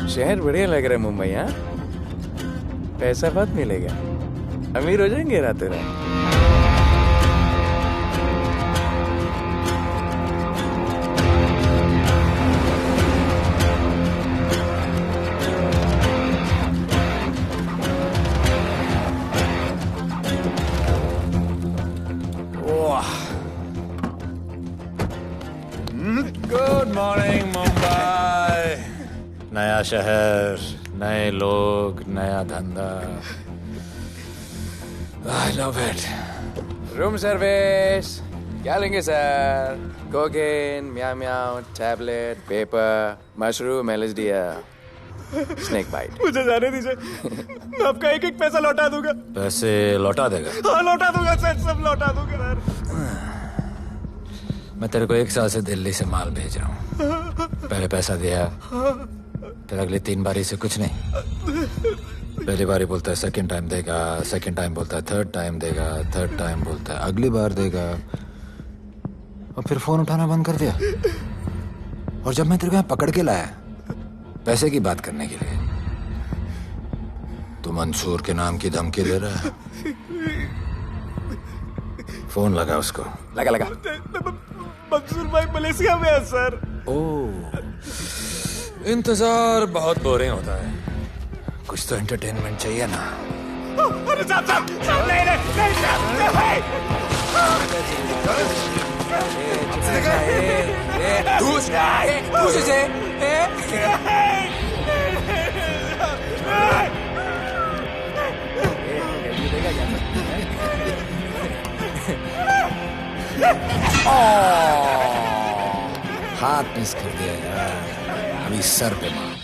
शहर बढ़िया लग रहा है मुंबई। हाँ, पैसा बहुत मिलेगा, अमीर हो जाएंगे रातों रात। Good morning Mumbai. नया शहर, नए लोग, नया धंधा। I love it. Room service क्या लेंगे sir? Cocaine, meow meow, tablet, paper, mushroom, LSD, snake bite. मुझे जाने दीजिए, मैं आपका एक एक पैसा लौटा दूंगा। पैसे लौटा देगा? हाँ लौटा दूंगा सर, सब लौटा दूंगा सर। मैं तेरे को 1 साल से दिल्ली से माल भेज रहा हूँ। पहले पैसा दिया, फिर अगली 3 बारी से कुछ नहीं। पहली बारी बोलता है सेकंड टाइम देगा, सेकंड टाइम बोलता है थर्ड टाइम देगा, थर्ड टाइम बोलता है अगली बार देगा, और फिर फोन उठाना बंद कर दिया। और जब मैं तेरे को यहाँ पकड़ के लाया पैसे की बात करने के लिए, तो मंसूर के नाम की धमकी दे रहा है। फोन लगा उसको। लगा लगा। मंसूर भाई मलेशिया में है सर। ओह, इंतजार बहुत बोरिंग होता है, कुछ तो एंटरटेनमेंट चाहिए ना। अरे साहब साहब साहब, नहीं नहीं हाथ मिस कर दिया यार, अभी सर पे मार।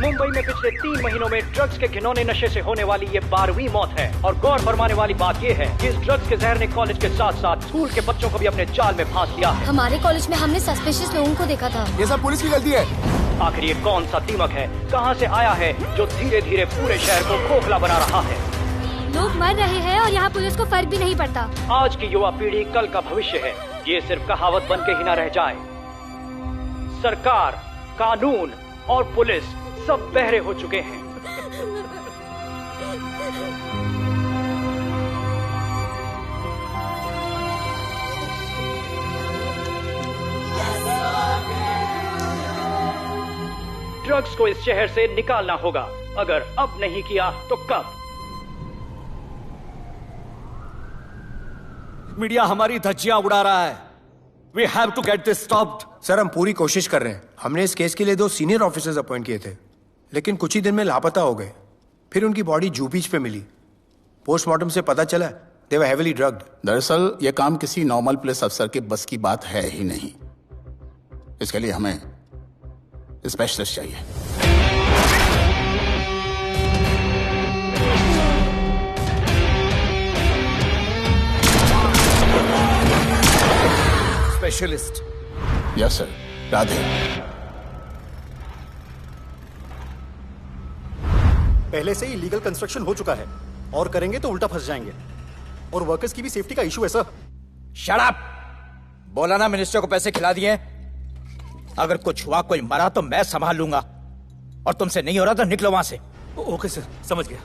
मुंबई में पिछले 3 महीनों में ड्रग्स के घिनौने नशे से होने वाली ये 12वीं मौत है। और गौर फरमाने वाली बात ये है कि इस ड्रग्स के जहर ने कॉलेज के साथ साथ स्कूल के बच्चों को भी अपने जाल में फांस लिया है। हमारे कॉलेज में हमने सस्पिशियस लोगों को देखा था। ये सब पुलिस की गलती है। आखिर ये कौन सा दीमक है, कहां से आया है, जो धीरे धीरे पूरे शहर को खोखला बना रहा है? लोग मर रहे हैं और यहाँ पुलिस को फर्क भी नहीं पड़ता। आज की युवा पीढ़ी कल का भविष्य है, ये सिर्फ कहावत बन के ही ना रह जाए। सरकार, कानून और पुलिस सब बहरे हो चुके हैं। ड्रग्स को इस शहर से निकालना होगा, अगर अब नहीं किया तो कब? मीडिया हमारी धज्जियां उड़ा रहा है। We have to get this stopped. Sir हम पूरी कोशिश कर रहे हैं। हमने इस केस के लिए 2 सीनियर ऑफिसर्स अपॉइंट किए थे, लेकिन कुछ ही दिन में लापता हो गए। फिर उनकी बॉडी जू बीच पे मिली। पोस्टमार्टम से पता चला दे वर हेवीली ड्रग्ड। दरअसल यह काम किसी नॉर्मल पुलिस अफसर के बस की बात है ही नहीं। इसके लिए हमें स्पेशलिस्ट चाहिए। स्पेशलिस्ट? Yes sir. राधे। पहले से ही लीगल कंस्ट्रक्शन हो चुका है, और करेंगे तो उल्टा फंस जाएंगे। और वर्कर्स की भी सेफ्टी का इशू है सर। Shut up! बोला ना मिनिस्टर को पैसे खिला दिए। अगर कुछ हुआ, कोई मरा तो मैं संभाल लूंगा, और तुमसे नहीं हो रहा तो निकलो वहां से। ओके सर, समझ गया।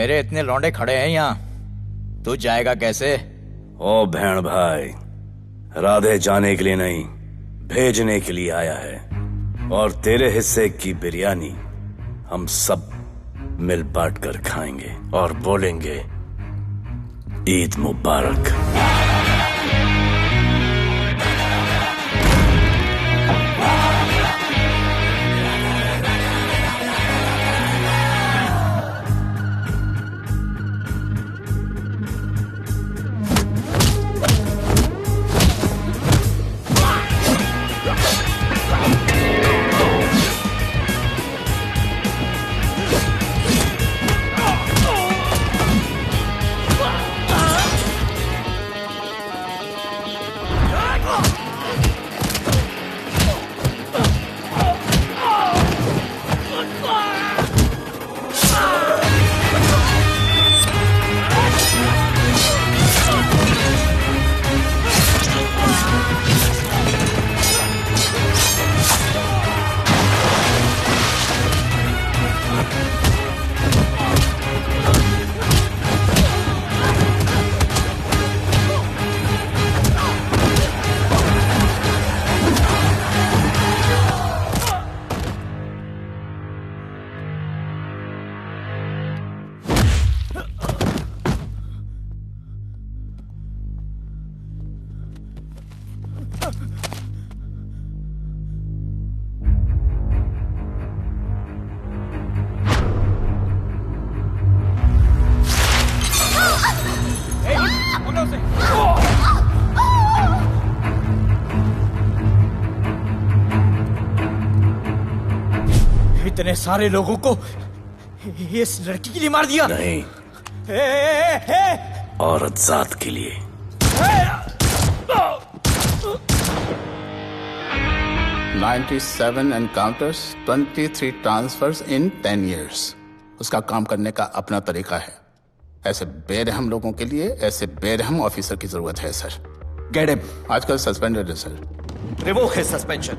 मेरे इतने लौंडे खड़े हैं यहाँ, तू जाएगा कैसे? ओ बहन भाई, राधे जाने के लिए नहीं, भेजने के लिए आया है। और तेरे हिस्से की बिरयानी हम सब मिल बांट कर खाएंगे और बोलेंगे ईद मुबारक। इतने सारे लोगों को इस लड़की के लिए मार दिया? नहीं, औरत जात के लिए। $97 encounters, 23 transfers in 10 years. उसका काम करने का अपना तरीका है। ऐसे बेरहम लोगों के लिए ऐसे बेरहम ऑफिसर की जरूरत है सर। Get him. आजकल सस्पेंडेड है sir. Revoke his suspension.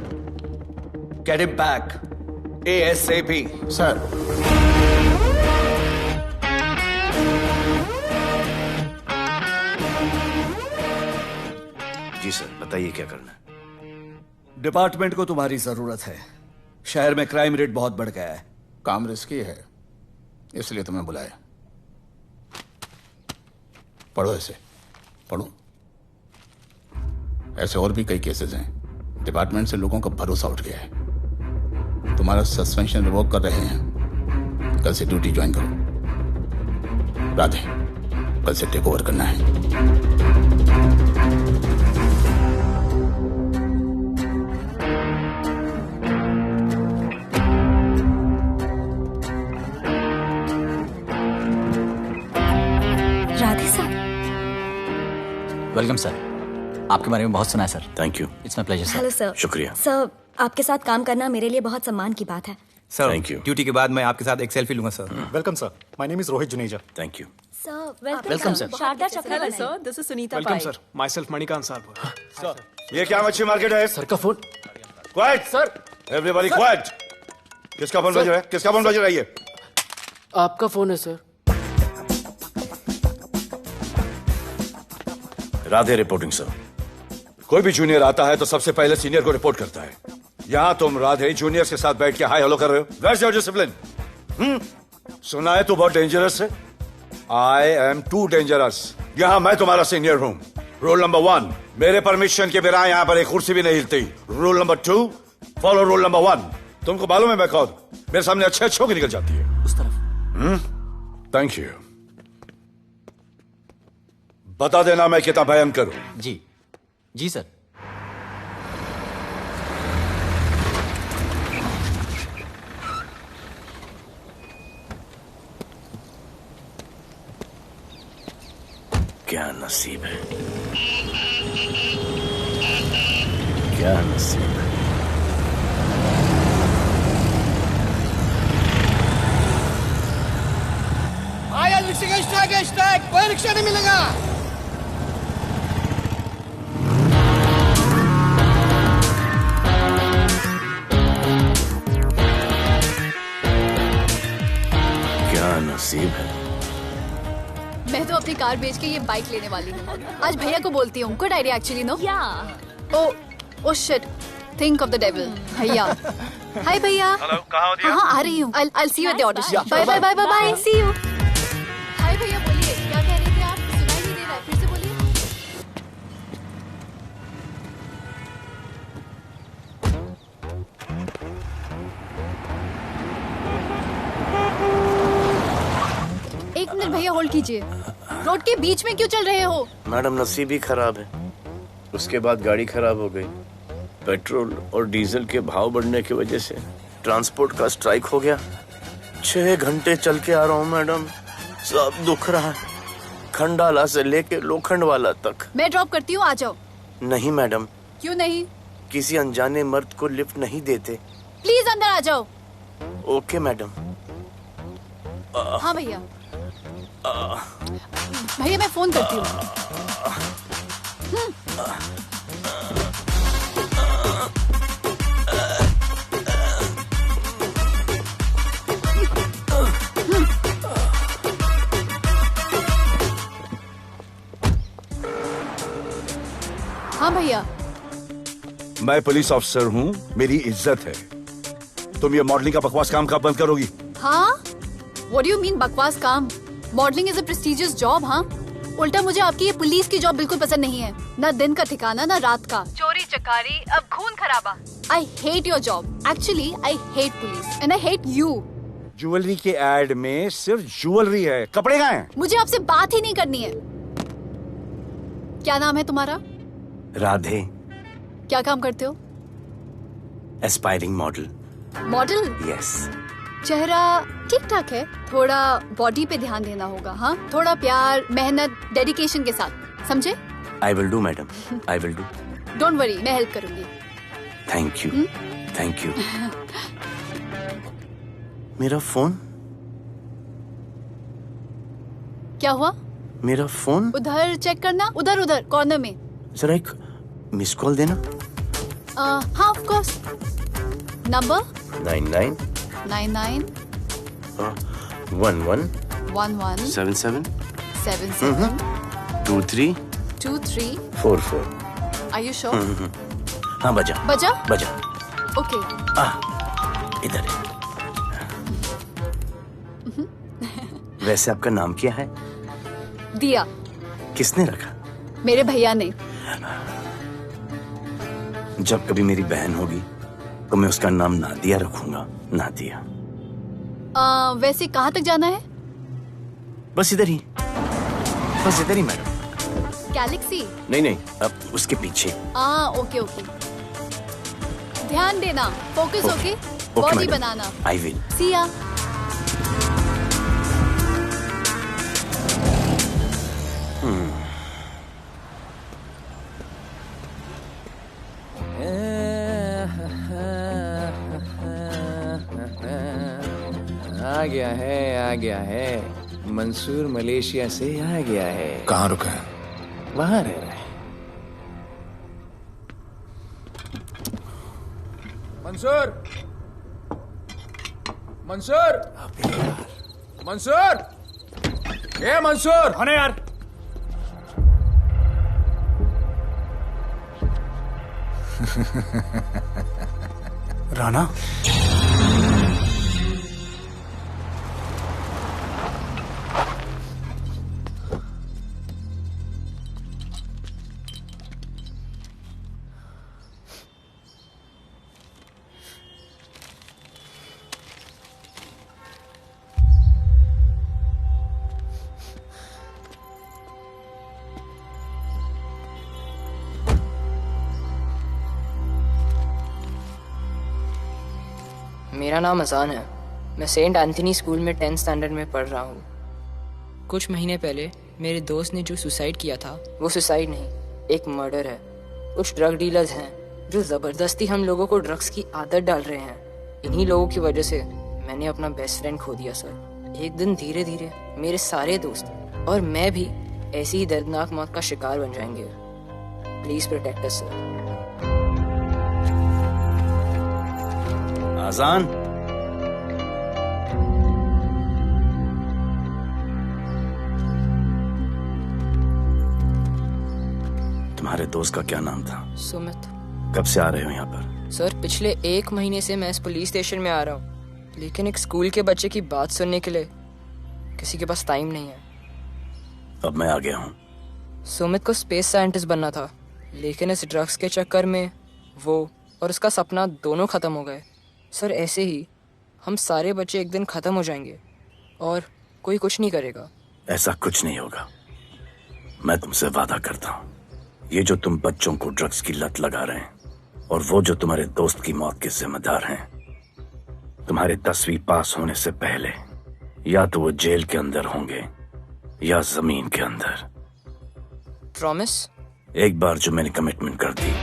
Get him back. ASAP. Sir, जी सर, बताइए क्या करना है। डिपार्टमेंट को तुम्हारी जरूरत है। शहर में क्राइम रेट बहुत बढ़ गया है। काम रिस्की है, इसलिए तुम्हें बुलाया। पढ़ो इसे, पढ़ो। ऐसे और भी कई केसेस हैं। डिपार्टमेंट से लोगों का भरोसा उठ गया है। तुम्हारा सस्पेंशन रिवोक कर रहे हैं। कल से ड्यूटी ज्वाइन करो। राधे, कल से टेक ओवर करना है। राधे सर। Welcome sir. आपके बारे में बहुत सुना है sir. Thank you. It's my pleasure sir. Hello sir. शुक्रिया। सर, आपके साथ काम करना मेरे लिए बहुत सम्मान की बात है। Sir, Thank you. ड्यूटी के बाद मैं आपके साथ एक सेल्फी लूंगा sir. Welcome sir. My name is Rohit Juneja. Thank you. Sir, welcome sir. Sharda Chakravarti sir. This is Sunita welcome sir. Myself Manikant साहब। सर, ये क्या मच्छी मार्केट है? सर का phone. Quiet sir, everybody quiet. किसका फोन बज रहा है? किसका फोन बज रहा है? ये आपका फोन है सर। Radhe reporting sir. कोई भी जूनियर आता है तो सबसे पहले सीनियर को रिपोर्ट करता है। यहां तुम राधे जूनियर्स के साथ बैठ के हाय हेलो कर रहे हो। Where's your discipline? सुना है तू बहुत डेंजरस है। I am too dangerous. यहां मैं तुम्हारा सीनियर हूं। रूल नंबर 1, मेरे परमिशन के बिना यहां पर एक कुर्सी भी नहीं हिलती। Rule number 2, follow rule number 1। तुमको मालूम है मैं कौन? मेरे सामने अच्छे अच्छों की निकल जाती है। उस तरफ। Thank you. बता देना मैं कितना भयंकर हूं। जी जी सर। क्या नसीब है, क्या नसीब है। आया रिक्शा का स्ट्राइक है, स्ट्राइक। कोई रिक्शा नहीं मिलेगा। क्या नसीब है, अपनी कार बेच के ये बाइक लेने वाली हूँ। आज भैया को बोलती हूँ। Good idea actually, no? Oh shit, think of the devil. भैया, हाय भैया। हेलो, कहाँ हो दिया? हाँ, आ रही हूँ। I'll see you at the audition. Bye bye bye bye bye. See you. हाय भैया, बोलिए क्या कह रहे थे आप? सुनाई नहीं दे रहा है, फिर से बोलिए। एक मिनट भैया, होल्ड कीजिए। रोड के बीच में क्यों चल रहे हो? मैडम, नसीब ही खराब है। उसके बाद गाड़ी खराब हो गई। पेट्रोल और डीजल के भाव बढ़ने की वजह से ट्रांसपोर्ट का स्ट्राइक हो गया। 6 घंटे चल के आ रहा हूँ मैडम, सब दुख रहा है, खंडाला से लेके लोखंडवाला तक। मैं ड्रॉप करती हूँ, आ जाओ। नहीं मैडम। क्यों नहीं? किसी अनजाने मर्द को लिफ्ट नहीं देते। प्लीज अंदर आ जाओ। Okay madam. हाँ भैया। भैया मैं फोन करती हूँ। हाँ भैया। मैं पुलिस ऑफिसर हूँ, मेरी इज्जत है। तुम ये मॉडलिंग का बकवास काम कब बंद करोगी? हाँ? What do you mean बकवास काम? Modelling is a prestigious job. हाँ, उल्टा मुझे आपकी ये पुलिस की जॉब बिल्कुल पसंद नहीं है। ना दिन का ठिकाना, ना रात का। चोरी चकारी, अब खून खराबा। I hate your job. Actually, I hate police and I hate you. Jewellery के एड में सिर्फ ज्वेलरी है, कपड़े कहाँ हैं? मुझे आपसे बात ही नहीं करनी है। क्या नाम है तुम्हारा? राधे। क्या काम करते हो? Aspiring model. मॉडल? यस। चेहरा ठीक ठाक है, थोड़ा बॉडी पे ध्यान देना होगा। हाँ, थोड़ा प्यार, मेहनत, डेडिकेशन के साथ, समझे? I will do madam, I will do. Don't worry, मैं हेल्प करूंगी। Thank you, thank you. मेरा फोन? क्या हुआ? मेरा फोन? उधर चेक करना, उधर उधर कॉर्नर में। जरा एक मिस कॉल देना। हाँ of course. Number 99 99 11 11 77 77 23 23 44। Are you sure? हाँ बजा बजा? बजा। ओके। इधर है। वैसे आपका नाम क्या है? दिया। किसने रखा? मेरे भैया ने। जब कभी मेरी बहन होगी तो मैं उसका नाम नादिया रखूंगा। नादिया। वैसे कहाँ तक जाना है? बस इधर ही, बस इधर ही मैडम। गैलेक्सी? नहीं नहीं, अब उसके पीछे। Okay okay. ध्यान देना, फोकस ओके। बॉडी बनाना। I will. See ya. आ गया है। मंसूर मलेशिया से आ गया है। कहाँ रुका है? वहां रह रहा है। मंसूर, मंसूर, मंसूर, ये मंसूर। हाँ यार। राणा, मेरा नाम अजान है। मैं सेंट एंथनी स्कूल में 10th स्टैंडर्ड में पढ़ रहा हूँ। कुछ महीने पहले मेरे दोस्त ने जो सुसाइड किया था, वो सुसाइड नहीं, एक मर्डर है। कुछ ड्रग डीलर्स हैं जो ज़बरदस्ती हम लोगों को ड्रग्स की आदत डाल रहे हैं। इन्हीं लोगों की वजह से मैंने अपना बेस्ट फ्रेंड खो दिया सर। एक दिन धीरे धीरे मेरे सारे दोस्त और मैं भी ऐसी ही दर्दनाक मौत का शिकार बन जाएंगे। Please protect us sir. Azaan, तुम्हारे दोस्त का क्या नाम था? सुमित। कब से आ रहे हो यहाँ पर? सर पिछले 1 महीने से मैं इस पुलिस स्टेशन में आ रहा हूँ, लेकिन एक स्कूल के बच्चे की बात सुनने के लिए किसी के पास टाइम नहीं है। अब मैं आ गया हूँ। सुमित को स्पेस साइंटिस्ट बनना था, लेकिन इस ड्रग्स के चक्कर में वो और उसका सपना दोनों खत्म हो गए। सर ऐसे ही हम सारे बच्चे एक दिन खत्म हो जाएंगे और कोई कुछ नहीं करेगा। ऐसा कुछ नहीं होगा, मैं तुमसे वादा करता हूँ। ये जो तुम बच्चों को ड्रग्स की लत लगा रहे हैं और वो जो तुम्हारे दोस्त की मौत के जिम्मेदार हैं, तुम्हारे 10वीं पास होने से पहले या तो वो जेल के अंदर होंगे या जमीन के अंदर। प्रॉमिस? एक बार जो मैंने कमिटमेंट कर दी,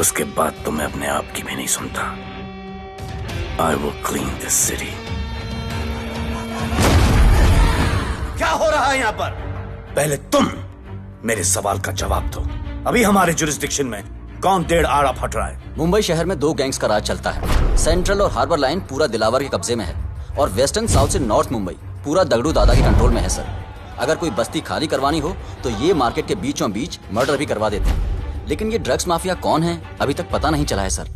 उसके बाद तो मैं अपने आप की भी नहीं सुनता। I will clean this city. क्या हो रहा है यहाँ पर? पहले तुम मेरे सवाल का जवाब दो। अभी हमारे जुरिस्डिक्शन में कौन डेढ़ आड़ा फट रहा है? मुंबई शहर में 2 गैंग्स का राज चलता है। सेंट्रल और हार्बर लाइन पूरा दिलावर के कब्जे में है और वेस्टर्न साउथ से नॉर्थ मुंबई पूरा दगड़ू दादा के कंट्रोल में है सर। अगर कोई बस्ती खाली करवानी हो तो ये मार्केट के बीचों बीच मर्डर भी करवा देते हैं। लेकिन ये ड्रग्स माफिया कौन है अभी तक पता नहीं चला है सर।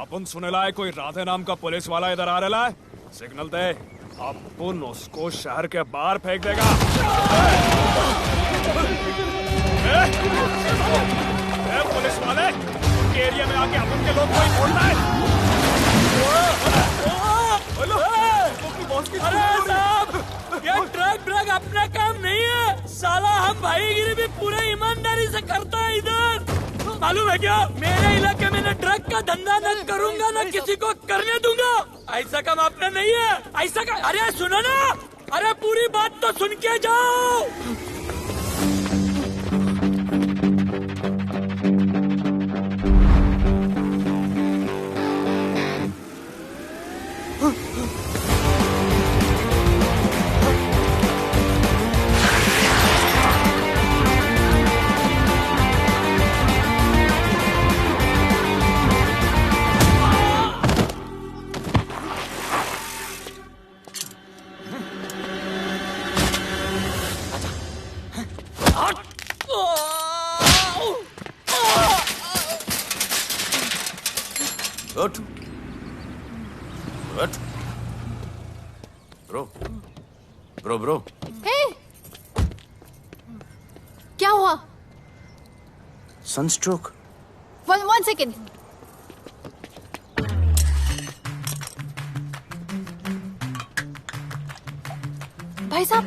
अपन सुनेला है कोई राधे नाम का पुलिस वाला इधर आ रहा है। सिग्नल दे, अपन उसको शहर के बाहर फेंक देगा। पुलिस वाले एरिया में आके अपन के लोग कोई बोलना है। अरे साहब, ये ड्रग अपना काम नहीं है। साला हम भाईगिरी भी पूरे ईमानदारी से करता है इधर। मालूम है क्या, मेरे इलाके में न ड्रग का धंधा न करूंगा न किसी को करने दूंगा। ऐसा काम अपना नहीं है। ऐसा का, अरे सुनो ना, अरे पूरी बात तो सुन के जाओ। Good. Good. Bro. Hey! क्या हुआ? Sunstroke. One second. भाई साहब,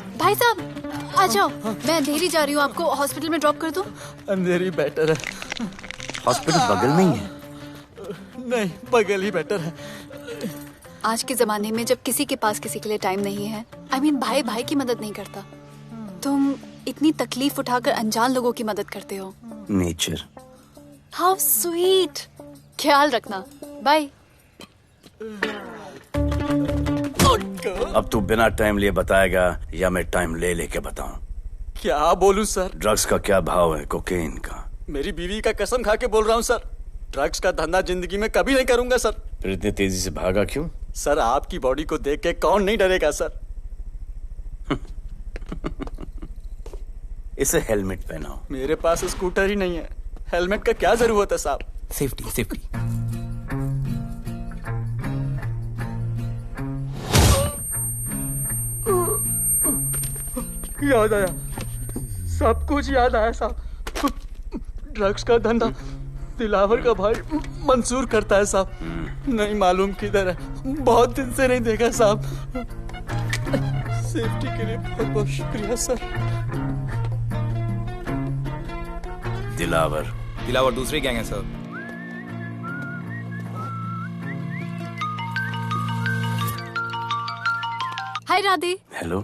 आ जाओ। मैं अंधेरी जा रही हूँ, आपको हॉस्पिटल में ड्रॉप कर दूँ? अंधेरी बेटर है। हॉस्पिटल बगल में ही है। नहीं, बगल ही बेटर है। आज के जमाने में जब किसी के पास किसी के लिए टाइम नहीं है, भाई की मदद नहीं करता, तुम इतनी तकलीफ उठाकर अनजान लोगों की मदद करते हो। नेचर। How sweet. ख्याल रखना। बाय। अब तू बिना टाइम लिए बताएगा या मैं टाइम ले लेके बताऊं? क्या बोलूं सर? ड्रग्स का क्या भाव है कोकेन का? मेरी बीवी का कसम खा के बोल रहा हूं सर, ड्रग्स का धंधा जिंदगी में कभी नहीं करूंगा सर। फिर इतनी तेजी से भागा क्यों? सर आपकी बॉडी को देख के कौन नहीं डरेगा सर। इसे हेलमेट पहनाओ। मेरे पास स्कूटर ही नहीं है, हेलमेट का क्या जरूरत है साहब? सेफ्टी। याद आया, सब कुछ याद आया साहब। ड्रग्स का धंधा दिलावर का भाई मंसूर करता है साहब। नहीं मालूम किधर है, बहुत दिन से नहीं देखा साहब। सेफ्टी के लिए बहुत बहुत शुक्रिया सर। दिलावर दूसरी गैंग है सर। हाय राधे। हेलो।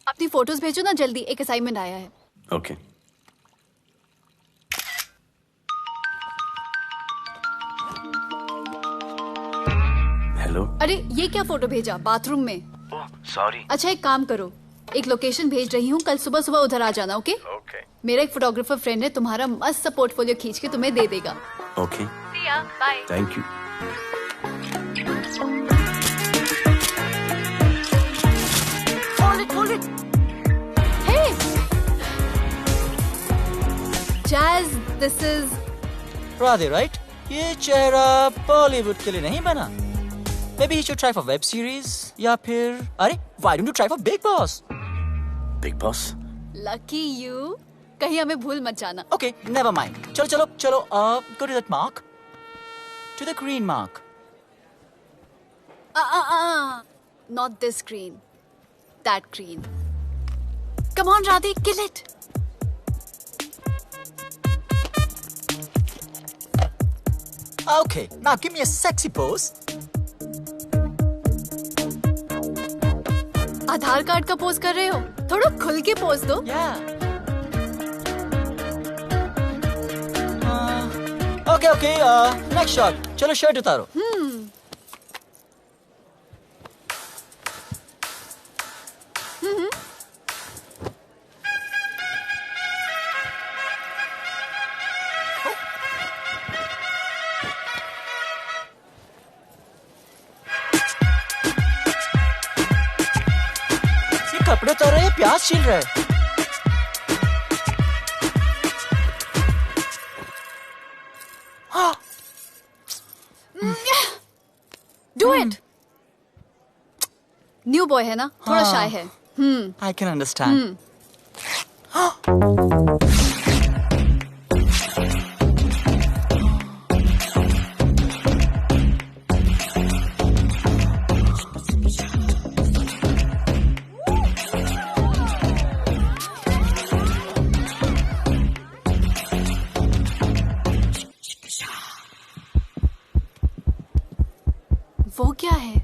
अपनी फोटोज भेजो ना जल्दी, एक असाइनमेंट आया है। ओके। हेलो। अरे ये क्या फोटो भेजा बाथरूम में? सॉरी। अच्छा एक काम करो, एक लोकेशन भेज रही हूँ, कल सुबह सुबह उधर आ जाना। ओके? मेरा एक फोटोग्राफर फ्रेंड है, तुम्हारा मस्त सा पोर्टफोलियो खींच के तुम्हें दे देगा। Okay. Bye. Thank you. This is Radhe, right? ये चेहरा बॉलीवुड के लिए नहीं बना। Maybe you should try for web series या फिर अरे why don't you try for Big Boss? Big Boss? Lucky you, कहीं हमें भूल मत जाना। Okay, never mind. चलो चलो चलो, go to that mark, to the green mark. Not this green, that green. Come on, Radhe, kill it. Okay, now give me a sexy pose. Aadhaar card का pose कर रहे हो? थोड़ा खुल के पोज दो। Okay, next shot. चलो shirt उतारो। कपड़े उतार रहे हैं, प्याज छील रहे हैं। Do it. न्यू बॉय है ना, थोड़ा शाय है। I can understand. वो क्या है?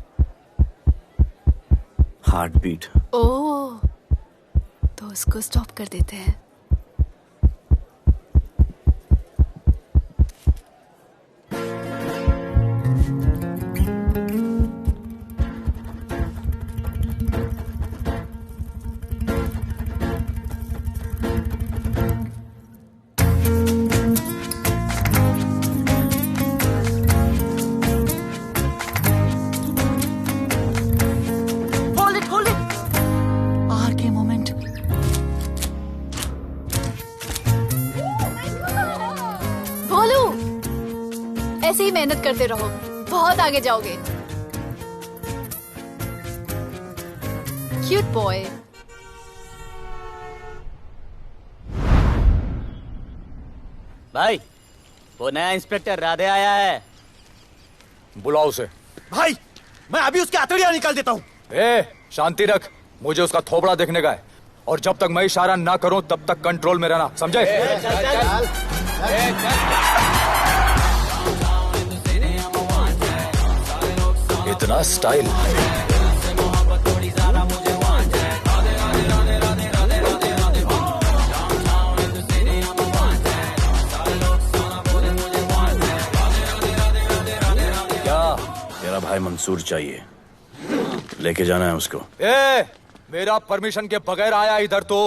Heart beat. ओह, तो उसको स्टॉप कर देते हैं। ऐसे ही मेहनत करते रहो, बहुत आगे जाओगे। Cute boy. भाई, वो नया इंस्पेक्टर राधे आया है। बुलाओ उसे। भाई, मैं अभी उसकी हथेलियां निकाल देता हूँ। शांति रख, मुझे उसका थोबड़ा देखने का है, और जब तक मैं इशारा ना करूं तब तक कंट्रोल में रहना, समझे? इतना स्टाइल। क्या? मेरा भाई मंसूर चाहिए, लेके जाना है उसको। मेरा परमिशन के बगैर आया इधर तो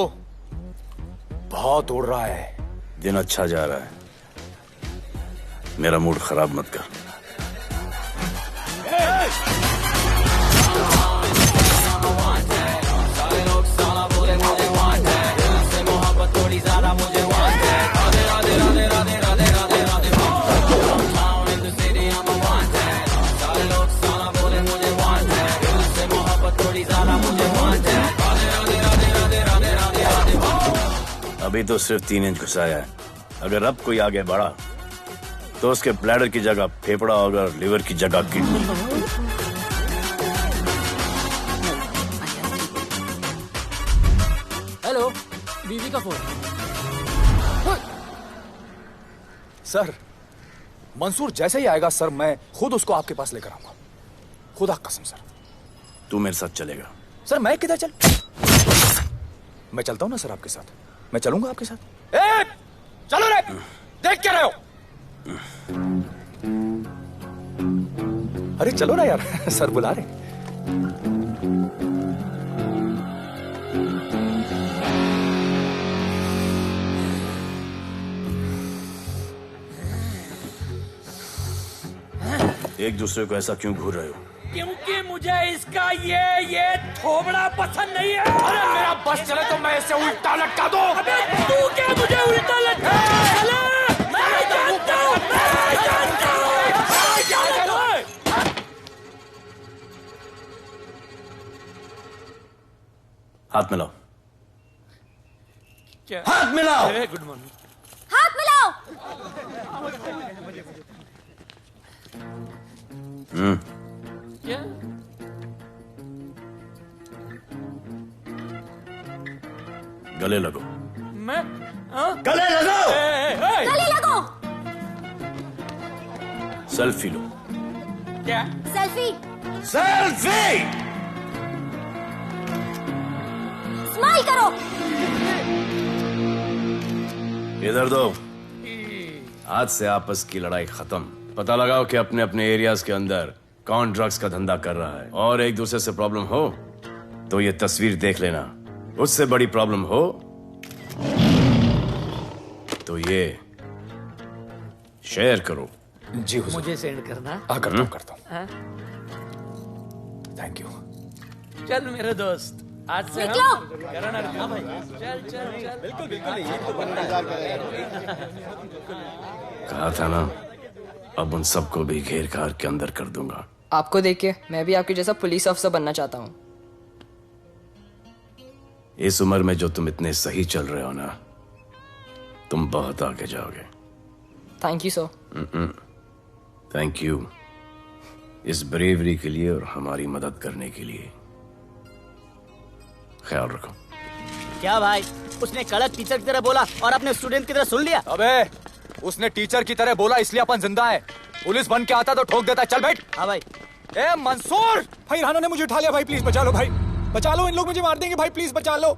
बहुत उड़ रहा है। दिन अच्छा जा रहा है, मेरा मूड खराब मत कर। अभी तो सिर्फ 3 इंच घुसाया है, अगर अब कोई आगे बढ़ा तो उसके ब्लैडर की जगह फेफड़ा होगा और लिवर की जगह किडनी। हेलो, बीवी का फोन। सर, मंसूर जैसे ही आएगा सर, मैं खुद उसको आपके पास लेकर आऊंगा, खुदा कसम सर। तू मेरे साथ चलेगा? सर मैं किधर चल? मैं चलता हूं ना सर आपके साथ, मैं चलूंगा आपके साथ। चलो रे, देख क्या रहे हो? अरे चलो ना यार, सर बुला रहे। एक दूसरे को ऐसा क्यों घूर रहे हो? क्योंकि मुझे इसका ये थोबड़ा पसंद नहीं है। अरे मेरा बस चले तो मैं इसे उल्टा लटका दूं। अबे तू क्या मुझे उल्टा लटका? हाथ मिलाओ। क्या? हाथ मिलाओ। Good morning. हाथ मिलाओ। क्या? गले लगो। मैं हाँ? गले लगो। गले लगो। सेल्फी लो। क्या? सेल्फी। सेल्फी। स्माइल करो। इधर दो। आज से आपस की लड़ाई खत्म। पता लगाओ कि अपने अपने एरियाज के अंदर कौन ड्रग्स का धंधा कर रहा है, और एक दूसरे से प्रॉब्लम हो तो ये तस्वीर देख लेना। उससे बड़ी प्रॉब्लम हो तो ये शेयर करो। जी हुजूर। मुझे सेंड करना। करता हूँ। हाँ? Thank you. चल मेरे दोस्त, आज से निकलो। हम करण अर्जुन भाई। चल चल चल। बिल्कुल बिल्कुल। कहा था ना, अब उन सबको भी घेर घार के अंदर कर दूंगा। आपको देख के मैं भी आपके जैसा पुलिस ऑफिसर बनना चाहता हूँ। इस उम्र में जो तुम इतने सही चल रहे हो ना, तुम बहुत आगे जाओगे। Thank you sir. Thank you इस ब्रेवरी के लिए और हमारी मदद करने के लिए। ख्याल रखो। क्या भाई, उसने कड़क टीचर की तरह बोला और अपने स्टूडेंट की तरह सुन लिया? अबे उसने टीचर की तरह बोला इसलिए अपन जिंदा है। पुलिस बन के आता तो ठोक देता। चल बैठ। हाँ भाई। ए मंसूर, भाई राना ने मुझे उठा लिया भाई, प्लीज बचा लो भाई, बचा लो, इन लोग मुझे मार देंगे भाई, प्लीज बचा लो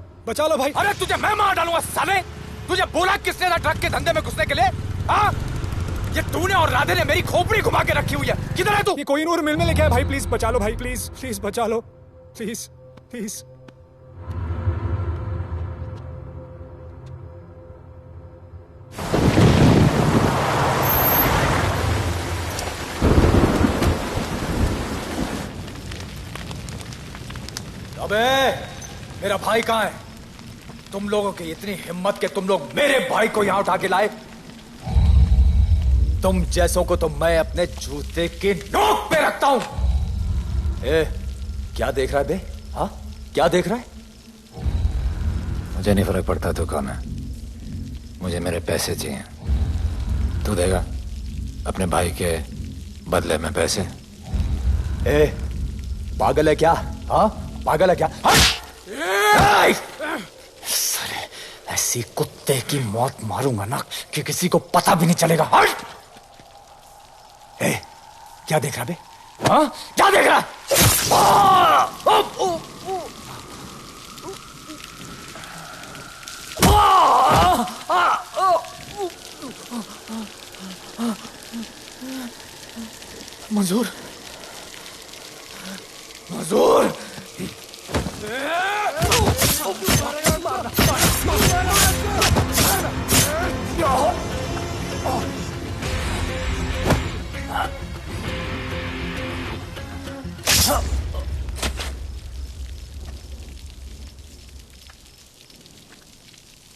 भाई। अरे तुझे मैं मार डालूंगा साले। तुझे बोला किसने था ट्रक के धंधे में घुसने के लिए? हाँ, ये तूने और राधे ने मेरी खोपड़ी घुमा के रखी हुई है। किधर है तू? ये कोई नूर मिल में लेके आया भाई, प्लीज बचा लो भाई, प्लीज प्लीज बचा लो, प्लीज प्लीज। अबे मेरा भाई कहाँ है? तुम लोगों की इतनी हिम्मत कि तुम लोग मेरे भाई को यहाँ उठा के लाए। तुम जैसों को तो मैं अपने जूते की नोक पे रखता हूं। ए, क्या देख रहा है बे? हाँ, क्या देख रहा है? मुझे नहीं फर्क पड़ता तू कौन है, मुझे मेरे पैसे चाहिए। तू देगा अपने भाई के बदले में पैसे? ए, पागल है क्या? हाँ, पागल है क्या? साले, ऐसी कुत्ते की मौत मारूंगा ना कि किसी को पता भी नहीं चलेगा। ए, क्या देख रहा बे? हाँ, क्या देख रहा? मंजूर, मंजूर।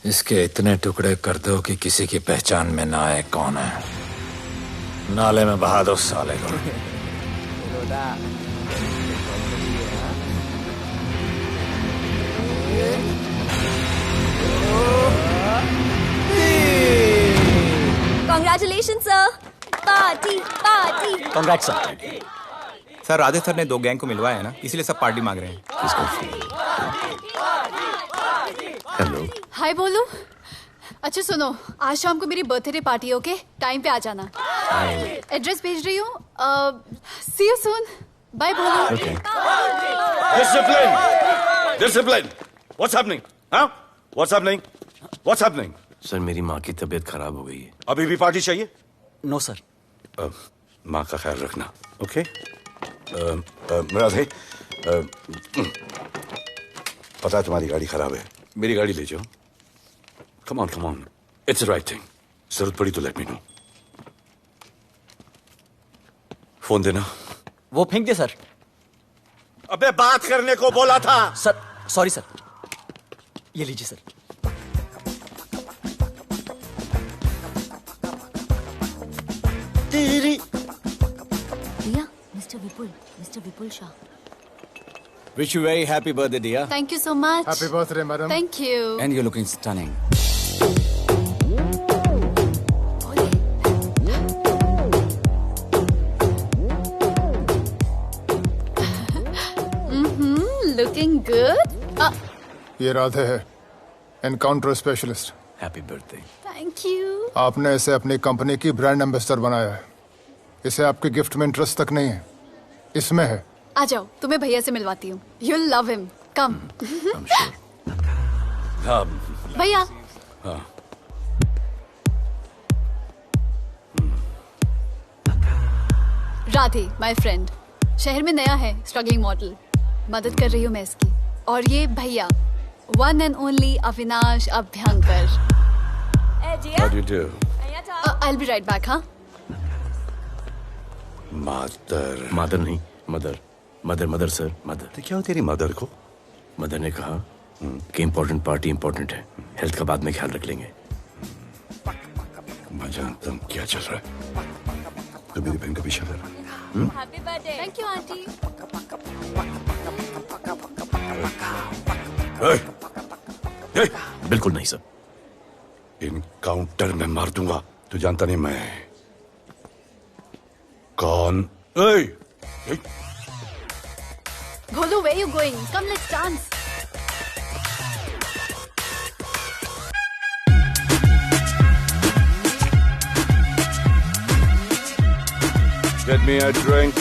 इसके इतने टुकड़े कर दो कि किसी की पहचान में ना आए कौन है। नाले में बहा दो साले को। Congratulation sir, party party. Congrats sir. Sir Radhe sir ने 2 गैंग को मिलवाया है ना, इसीलिए सब पार्टी मांग रहे हैं। हेलो। हाय बोलू। अच्छा सुनो, आज शाम को मेरी बर्थडे पार्टी, ओके? टाइम पे आ जाना। एड्रेस भेज रही हूँ। सी यू सून। बाय बोलू। Discipline! Discipline! What's happening? Huh? What's happening? What's happening? Sir मेरी माँ की तबीयत खराब हो गई है। अभी भी पार्टी चाहिए? No sir. माँ का ख्याल रखना, ओके? राधे, पता है तुम्हारी गाड़ी खराब है, मेरी गाड़ी ले जाओ। Come on, it's the right thing. जरूरत पड़ी तो लेट मी नो। फोन देना। वो फेंक दे सर। अबे बात करने को बोला था। Sir sorry sir. ये लीजिए सर। Riya, mister Vipul Shah. Wish you very happy birthday, dear. Thank you so much. Happy birthday, madam. Thank you. And you're looking stunning. Looking good. ये राधे है, encounter specialist. Happy birthday. Thank you. आपने इसे अपनी company की brand ambassador बनाया है। इसे आपके गिफ्ट में इंटरेस्ट तक नहीं है, इसमें है। आ जाओ, तुम्हें भैया से मिलवाती हूँ। You'll love him. Come. भैया। हाँ। Radhe, my friend. शहर में नया है, स्ट्रगलिंग मॉडल। मदद कर रही हूँ मैं इसकी। और ये भैया, one and only Avinash Abhyankar. How do you do? I'll be right back, हाँ? मदर नहीं, मदर सर, मदर। तो क्या हो तेरी मदर को? मदर ने कहा कि इम्पोर्टेंट पार्टी इम्पोर्टेंट है, हेल्थ का बाद में ख्याल रख लेंगे। मैं जानता हूँ क्या चल रहा है। तो मेरी बहन का पीछा कर। Happy birthday. Thank you, auntie. बिल्कुल नहीं सर। इनकाउंटर में मार दूंगा। तू जानता नहीं मैं कौन? Bholu, where you going? Come, let's dance. Get me a drink.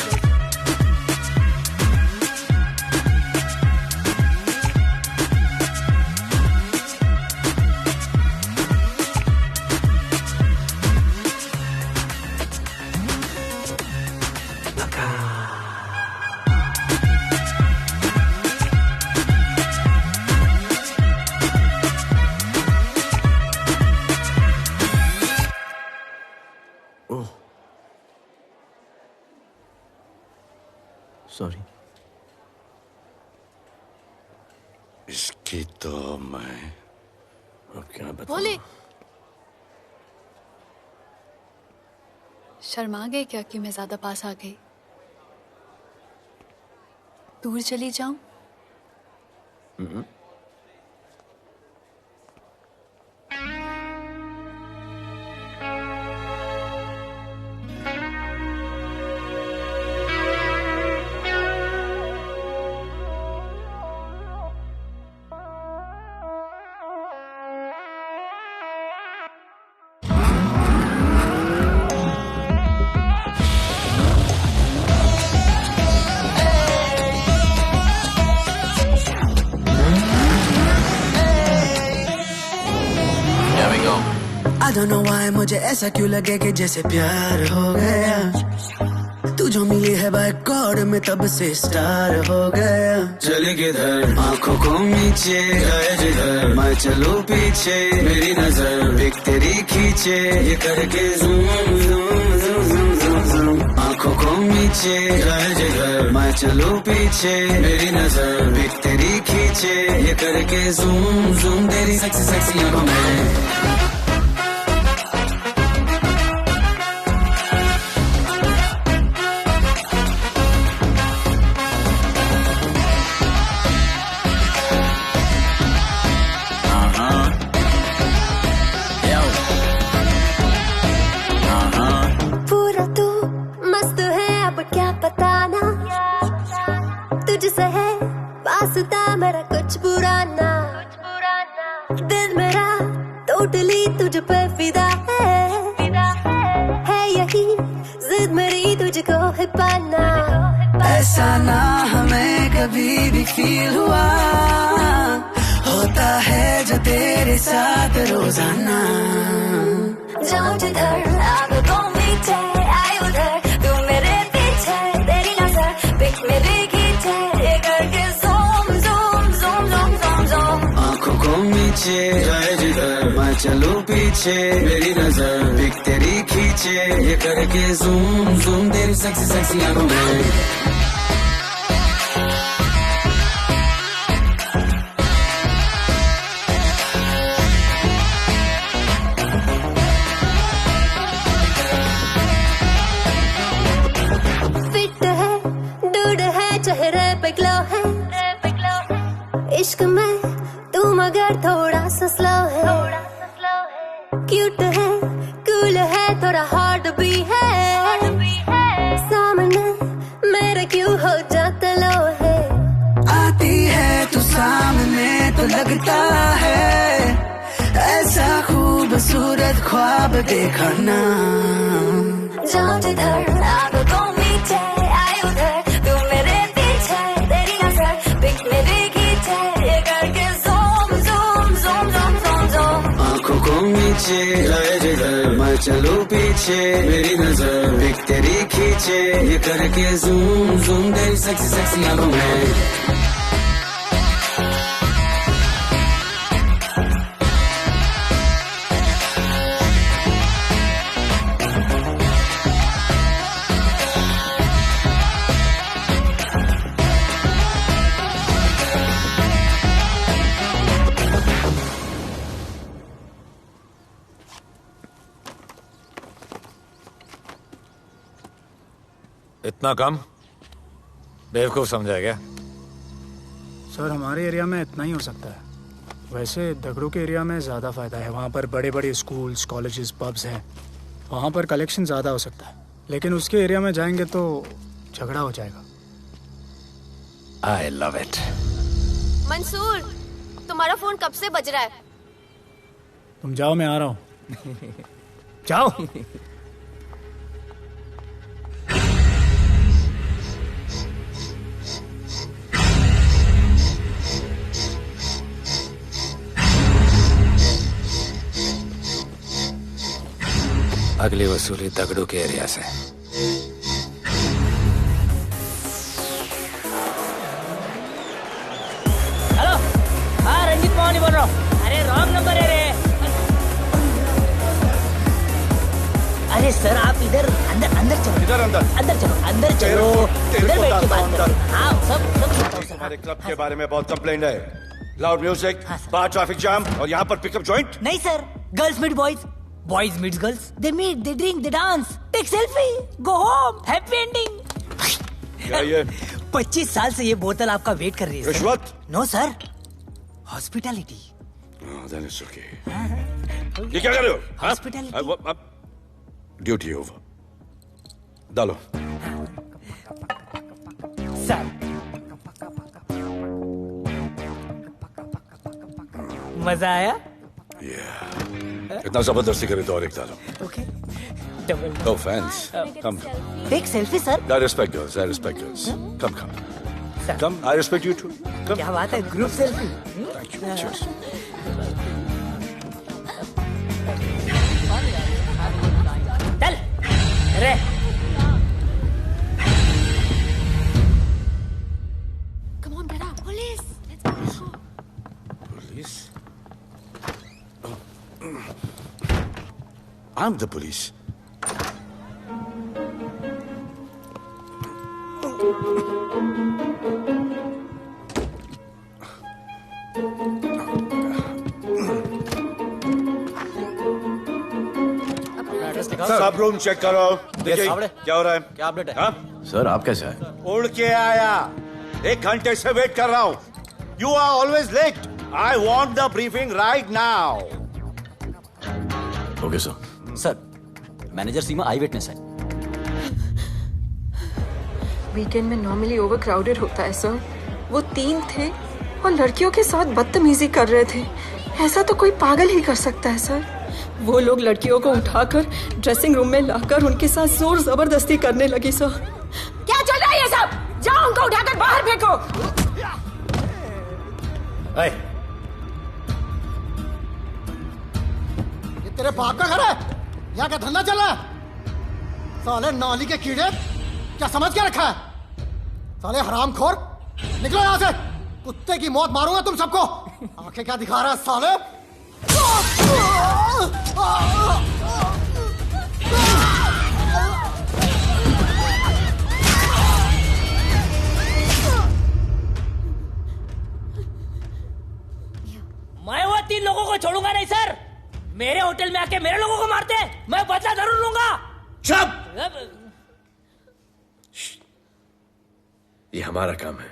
Sorry. इसकी तो मैं अब क्या बताऊं? भोले, शर्मा गए क्या कि मैं ज्यादा पास आ गई? दूर चली जाऊं? I don't know why मुझे ऐसा क्यों लगे कि जैसे प्यार हो गया। तू जो मिली है बाय गॉड में तब से स्टार हो गया। चले किधर आंखों को नीचे गए जिधर, मैं चलूं पीछे मेरी नजर एक तेरी खींचे, ये करके zoom zoom zoom zoom zoom zoom. आंखों को नीचे गए जिधर, मैं चलूं पीछे मेरी नजर एक तेरी खींचे, ये करके ज़ूम ज़ूम तेरी सेक्सी सेक्सी आंखों में। मेरा कुछ बुरा ना, दिल मेरा टोटली तुझ पे फिदा है यही जिद मेरी तुझको है पाना। ऐसा ना हमें कभी भी फील हुआ, होता है जो तेरे साथ रोजाना। जाऊं जिधर आग को मीठे आए उधर, तू मेरे पीछे तेरी नजर पिक मेरी खींचे, ये करके नीचे जाए जिधर, मैं चलूं पीछे मेरी नजर एक तेरी खींचे, ये करके ज़ूम ज़ूम तेरी सेक्सी सेक्सी आंखों में। फिट है, दूध है, चेहरे पे ग्लो है, इश्क में तू मगर थोड़ा सा स्लो है, क्यूट है, कूल है, थोड़ा हार्ड भी है, सामने मेरे क्यों हो जाता लो है। आती है तू सामने तो लगता है ऐसा खूबसूरत ख्वाब देखा ना। जाऊं जिधर आंखों को मीचे आए उधर, तू मेरे पीछे तेरी नजर पिक मेरी खींचे, ये करके zoom zoom zoom zoom zoom zoom. आंखों को नीचे लाए जिधर मैं चलूं पीछे, मेरी नजर पिक तेरी खींचे, ये करके ज़ूम ज़ूम तेरी सेक्सी सेक्सी आंखों में। इतना कम बेवकूफ समझा क्या? सर हमारे एरिया में इतना ही हो सकता है, वैसे दगड़ू के एरिया में ज़्यादा फ़ायदा है। वहाँ पर बड़े बड़े स्कूल्स, कॉलेजेस, पब्स हैं, वहाँ पर कलेक्शन ज़्यादा हो सकता है। लेकिन उसके एरिया में जाएंगे तो झगड़ा हो जाएगा। I love it. मंसूर, तुम्हारा फोन कब से बज रहा है? तुम जाओ, मैं आ रहा हूँ। जाओ। अगली वसूली दगड़ू के एरिया से। हेलो, हाँ रंजीत मोहन बोल रहा हूँ। अरे रॉन्ग नंबर है रे। अरे सर आप इधर अंदर अंदर चलो। इधर अंदर चलो, अंदर चलो, इधर बैठ के बात करो। हाँ सब हमारे क्लब के बारे में बहुत कंप्लेंट है। लाउड म्यूजिक, बाहर ट्रैफिक जाम और यहाँ पर पिकअप जॉइंट। नहीं sir, girls meet boys, boys meets girls, they meet, they drink, they dance, take selfie, go home, happy ending. क्या ये? 25 साल से ये बोतल आपका वेट कर रही है। रिश्वत? No sir, hospitality. Then it's okay. ये क्या कर रहे हो? हॉस्पिटैलिटी। Duty over. डालो। सर मजा आया? इतना जबरदस्ती करे तो और एक डालो। Okay. No offense. Come. Take selfie, sir. I respect girls. I respect girls. Come. Come. I respect you too. Come. क्या बात है? Group selfie. Thank you. Cheers. चल, रे। Come on, get up, police. Let's go. Police? I'm the police. सब room check करो। देखिए क्या हो रहा है? क्या अपडेट है? हाँ? सर आप कैसे आए? उड़ के आया। 1 घंटे से वेट कर रहा हूँ। You are always late. I want the briefing right now. Okay sir. Sir, manager Seema I witness है। वीकेंड में नॉर्मली ओवर क्राउडेड होता है सर। वो 3 थे और लड़कियों के साथ बदतमीजी कर रहे थे। ऐसा तो कोई पागल ही कर सकता है सर। वो लोग लड़कियों को उठाकर ड्रेसिंग रूम में लाकर उनके साथ जोर जबरदस्ती करने लगी सर। क्या चल रहा है ये सब? जाओ उनको उठाकर बाहर फेंको। ये तेरे बाप का घर है? यहाँ क्या धंधा चल रहा है? साले नौली के कीड़े, क्या समझ के रखा है? साले हरामखोर, निकलो यहाँ से। कुत्ते की मौत मारूंगा तुम सबको। आंखें क्या दिखा रहा है साले? मैं वो 3 लोगों को छोड़ूंगा नहीं सर। मेरे होटल में आके मेरे लोगों को मारते, मैं बदला जरूर लूंगा। चुप! ये हमारा काम है।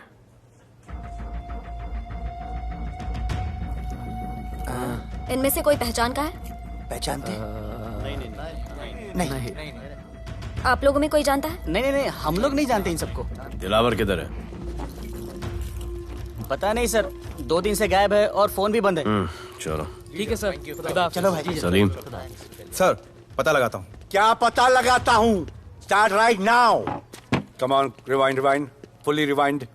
इनमें से कोई पहचान का है? पहचानते हैं? नहीं। आप लोगों में कोई जानता है? नहीं, हम लोग नहीं जानते इन सबको। दिलावर किधर है? पता नहीं सर, 2 दिन से गायब है और फोन भी बंद है। चलो ठीक है सर। चलो भाई। सलीम। सर पता लगाता हूँ। क्या पता लगाता हूँ? Start right now. Come on, rewind, fully rewind.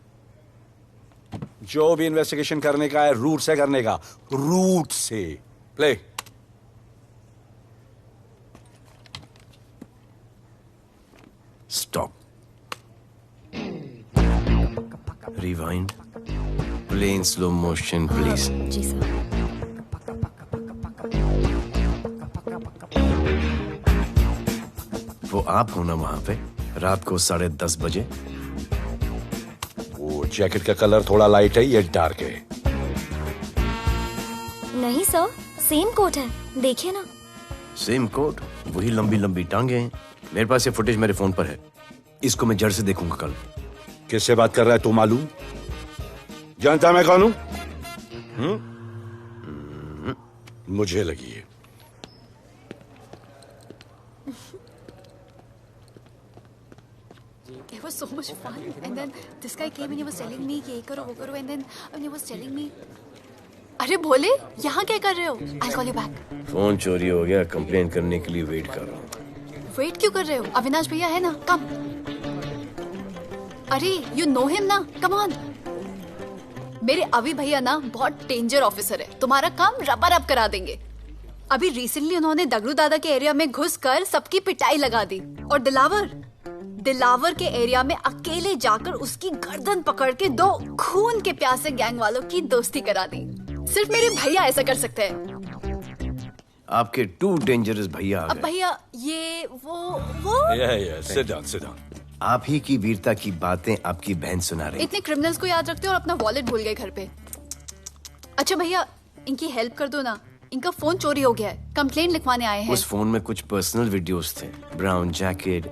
जो भी इन्वेस्टिगेशन करने का है रूट से करने का, रूट से। Play. Stop. Rewind. Play in slow motion please. जी सर। वो आप हो ना वहां पे रात को 10:30 बजे? वो जैकेट का कलर थोड़ा लाइट है, ये डार्क है। नहीं सर, सेम कोट है, देखिए ना। सेम कोट, वही लंबी लंबी टांगे हैं। मेरे पास ये फुटेज मेरे फोन पर है, इसको मैं जड़ से देखूंगा कल। किससे बात कर रहा है तू? मालूम? जानता मैं कौन हूं? मुझे लगी है। It was so much fun, and then this guy came and he was telling me कि ये करो वो करो, and then he was telling me, अरे भोले यहाँ क्या कर रहे हो? I'll call you back. Phone चोरी हो गया, कंप्लेन करने के लिए वेट कर रहा हूँ। वेट क्यों कर रहे हो? अविनाश भैया है ना, कम। अरे you know him ना, come on. मेरे अभी भैया ना बहुत डेंजर ऑफिसर है, तुम्हारा काम रबर अप करा देंगे। अभी रिसेंटली उन्होंने दगड़ू दादा के एरिया में घुसकर सबकी पिटाई लगा दी, और दिलावर के एरिया में अकेले जाकर उसकी गर्दन पकड़ के 2 खून के प्यासे गैंग वालों की दोस्ती करा दी। सिर्फ मेरे भैया ऐसा कर सकते हैं। आपके 2 डेंजरस भैया आ अब गए। भैया ये वो सिट डाउन। आप ही की वीरता की बातें आपकी बहन सुना रही। इतने क्रिमिनल्स को याद रखते हो और अपना वॉलेट भूल गए घर पे। अच्छा भैया, इनकी हेल्प कर दो ना, इनका फोन चोरी हो गया है, कंप्लेंट लिखवाने आए हैं। उस फोन में कुछ पर्सनल वीडियोस थे, ब्राउन जैकेट,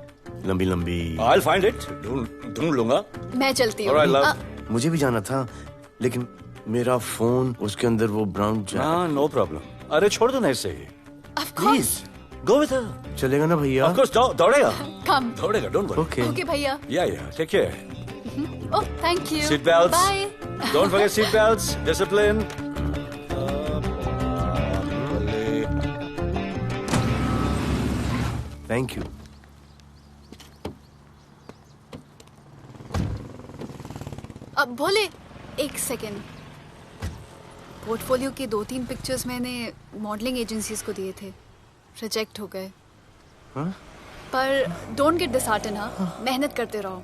लंबी लंबी। I'll find it. ढूंढ लूंगा। मैं चलती All right, हूँ। love. मुझे भी जाना था, लेकिन मेरा फोन, उसके अंदर वो ब्राउन जैकेट। हाँ, नो प्रॉब्लम। अरे छोड़ दो ना इसे। Please go with her. चलेगा ना भैया? Of course, दौड़ेगा। कम। दौड़ेगा, डोंट वरी। ओके भैया। Yeah, take care. Oh thank you. Seat belts. Bye. Don't forget seat belts. Discipline. Thank you. अब भोले एक सेकेंड, पोर्टफोलियो के 2-3 पिक्चर्स मैंने मॉडलिंग एजेंसीज को दिए थे, रिजेक्ट हो गए। पर डोंट गेट डिसहार्टन, हाँ, मेहनत करते रहो।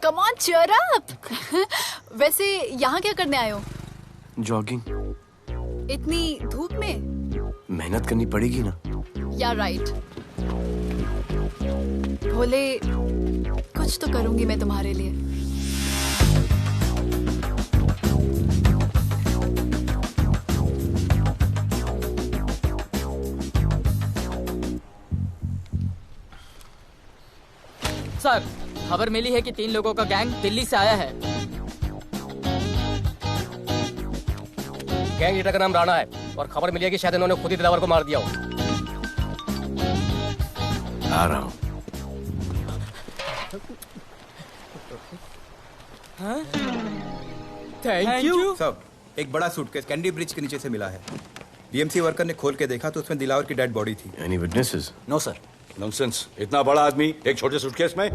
Come on cheer up. वैसे यहाँ क्या करने आए हो? जॉगिंग। इतनी धूप में? मेहनत करनी पड़ेगी ना। या राइट। भोले कुछ तो करूंगी मैं तुम्हारे लिए। सर, खबर मिली है कि 3 लोगों का गैंग दिल्ली से आया है। गैंग लीडर का नाम राणा है और खबर मिली है कि शायद इन्होंने खुद ही दिलावर को मार दिया हो। आ रहा हूँ। Thank you. सब एक बड़ा सूटकेस कैंडी ब्रिज के नीचे से मिला है। बीएमसी वर्कर ने खोल के देखा तो उसमें दिलावर की डेड बॉडी थी। Any witnesses? No sir. Nonsense, इतना बड़ा आदमी एक छोटे सूटकेस में?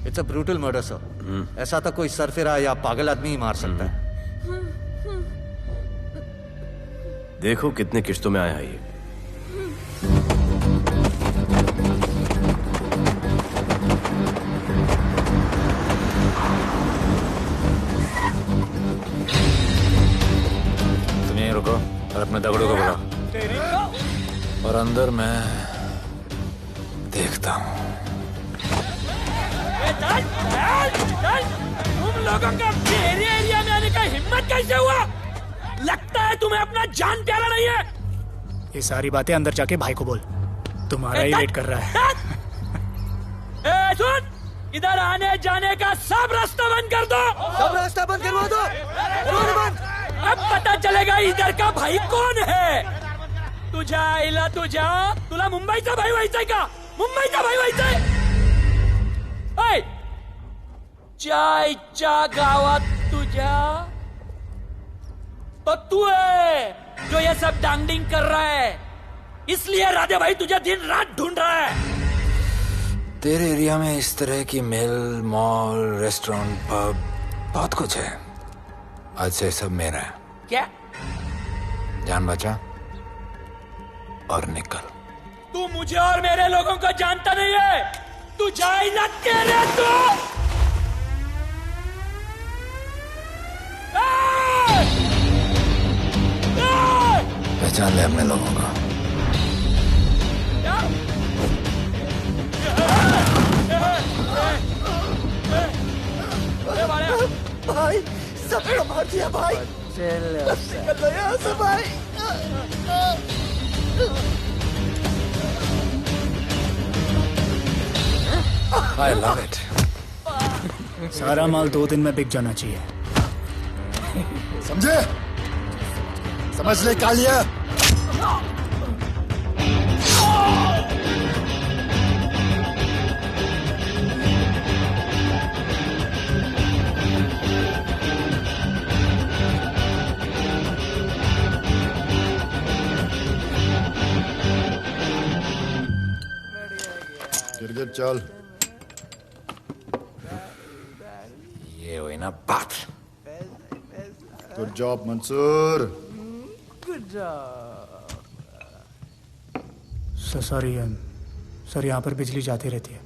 It's a brutal murder sir. ऐसा तो कोई सरफिरा या पागल आदमी ही मार सकता है। देखो कितने किश्तों में आया है ये। तुम यहीं रुको और अपने दगड़ों को बुलाओ, और अंदर मैं देखता हूँ। तुम लोगों का मेरे एरिया में आने का हिम्मत कैसे हुआ? लगता है तुम्हें अपना जान प्यारा नहीं है। ये सारी बातें अंदर जाके भाई को बोल, तुम्हारा ही वेट कर रहा है। सुन, इधर आने जाने का सब रास्ता बंद कर दो। सब रास्ता बंद करवा दो। अब पता चलेगा इधर का भाई कौन है। तुझा इला तुझा तुला मुंबईचा भाई व्हायचाय का? मुंबईचा भाई व्हायचाय? चायच्या गावात तुझ्या तो तू है जो ये सब डांगडिंग कर रहा है, इसलिए राधे भाई तुझे दिन रात ढूंढ रहा है। तेरे एरिया में इस तरह की मिल, मॉल, रेस्टोरेंट, पब बहुत कुछ है। आज से सब मेरा है। क्या? जान बचा और निकल। तू मुझे और मेरे लोगों को जानता नहीं है। तू जाए ना तेरे तू। पहचान ले अपने लोगों को। भाई सबको मार दिया भाई। निकल लो यहाँ से भाई। I love it. सारा माल 2 दिन में बिक जाना चाहिए। समझे? समझ ले कालिया। गिरगिट चल। ये हुई ना बात। Good job Mansoor. Sorry sir, यहाँ पर बिजली जाती रहती है।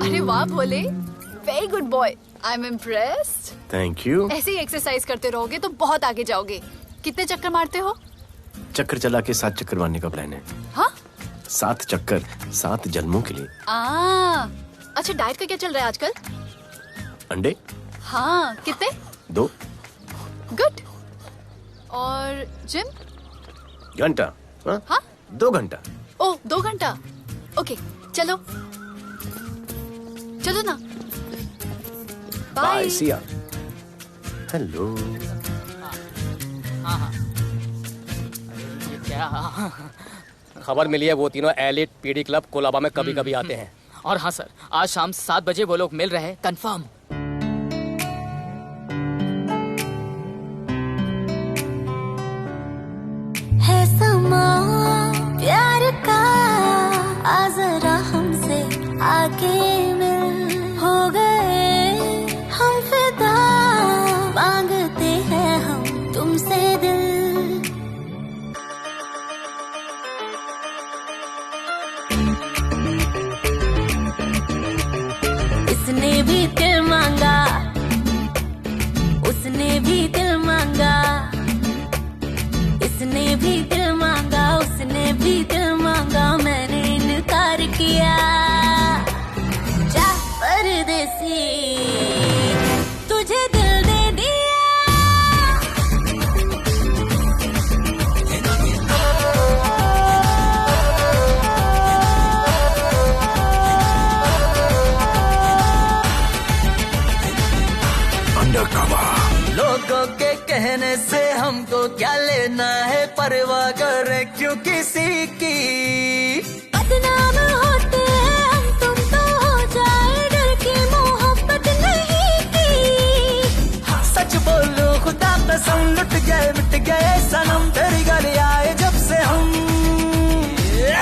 अरे वाह Bhole, very good boy, I am impressed. Thank you. ऐसे ही एक्सरसाइज करते रहोगे तो बहुत आगे जाओगे। कितने चक्कर मारते हो? चक्कर चला के 7 चक्कर मारने का प्लान है। हाँ? 7 चक्कर 7 जन्मों के लिए। अच्छा, डाइट का क्या चल रहा है आजकल? अंडे? हाँ, कितने? 2। गुड। और जिम? घंटा। हाँ? 2 घंटा। ओह, 2 घंटा। ओके, चलो चलो ना। बाय, सी या। हेलो। क्या खबर मिली है? वो तीनों एलिट पीडी क्लब कोलाबा में कभी कभी आते हैं। और हाँ सर, आज शाम 7 बजे वो लोग मिल रहे हैं, कंफर्म। है समा प्यार का, आ जरा हमसे आके मिल। हो गए हम फिदा, मांगते हैं हम तुमसे दिल। इसने भी दिल मांगा, उसने भी दिल मांगा, इसने भी दिल मांगा, उसने भी दिल मांगा, मैंने इनकार किया। जा परदेसी, तुझे दिल दे दिया। लोगों के कहने से हमको क्या लेना है, परवाह करे क्यों किसी की। बदनाम होते हैं हम, तुम तो हो जाए, डर की मोहब्बत नहीं की। सच बोलो खुदा कसम, लुट गए मिट गए सनम, तेरी गली आए जब से हम।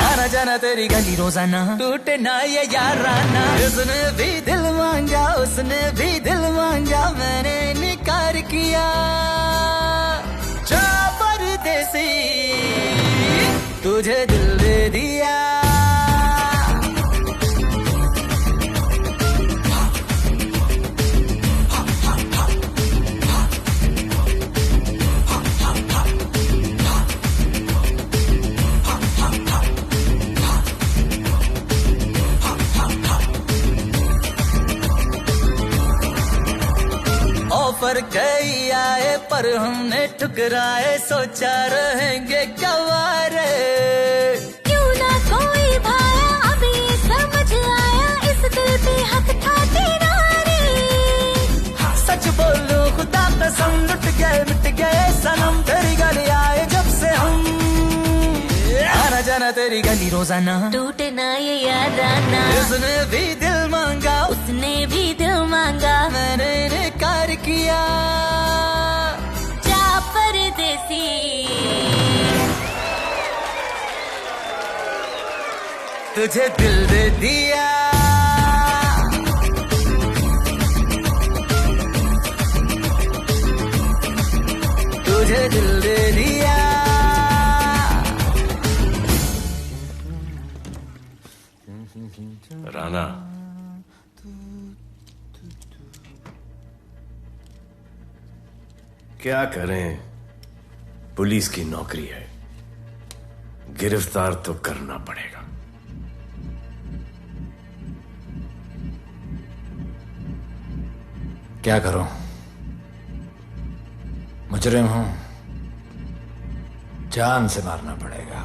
आना जाना तेरी तेरी गली रोजाना, टूटे ना ये याराना। उसने भी दिल मांगा, उसने भी दिल मांगा, मैंने इनकार किया। जा परदेसी, तुझे दिल दे दिया। ऑफर कई आए पर हमने ठुकराए, सोचा रहेंगे क्या वारे। क्यों ना कोई भाया, अब ये समझ आया, इस दिल पे हक था तेरा रे। सच बोलो खुदा कसम, लुट गए मिट गए सनम, तेरी गली आए जब से हम। आना जाना तेरी गली रोजाना, टूटे ना ये याराना। उसने भी दिल मांगा, उसने भी दिल मांगा, मैंने इनकार किया। जा परदेसी, तुझे दिल दे दिया। तुझे दिल दे दिया। राणा, क्या करें, पुलिस की नौकरी है, गिरफ्तार तो करना पड़ेगा। क्या करूं, मुजरिम हूं, जान से मारना पड़ेगा।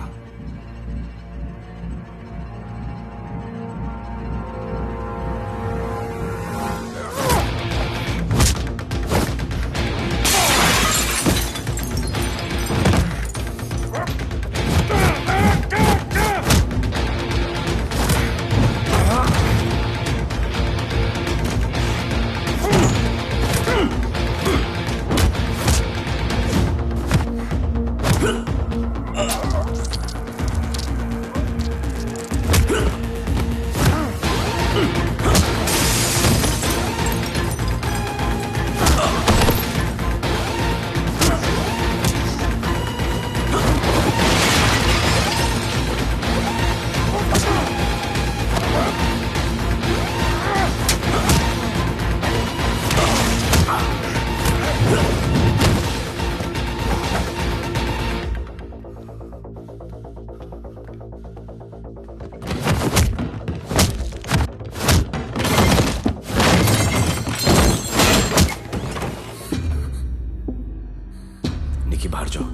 निकी बाहर जाओ।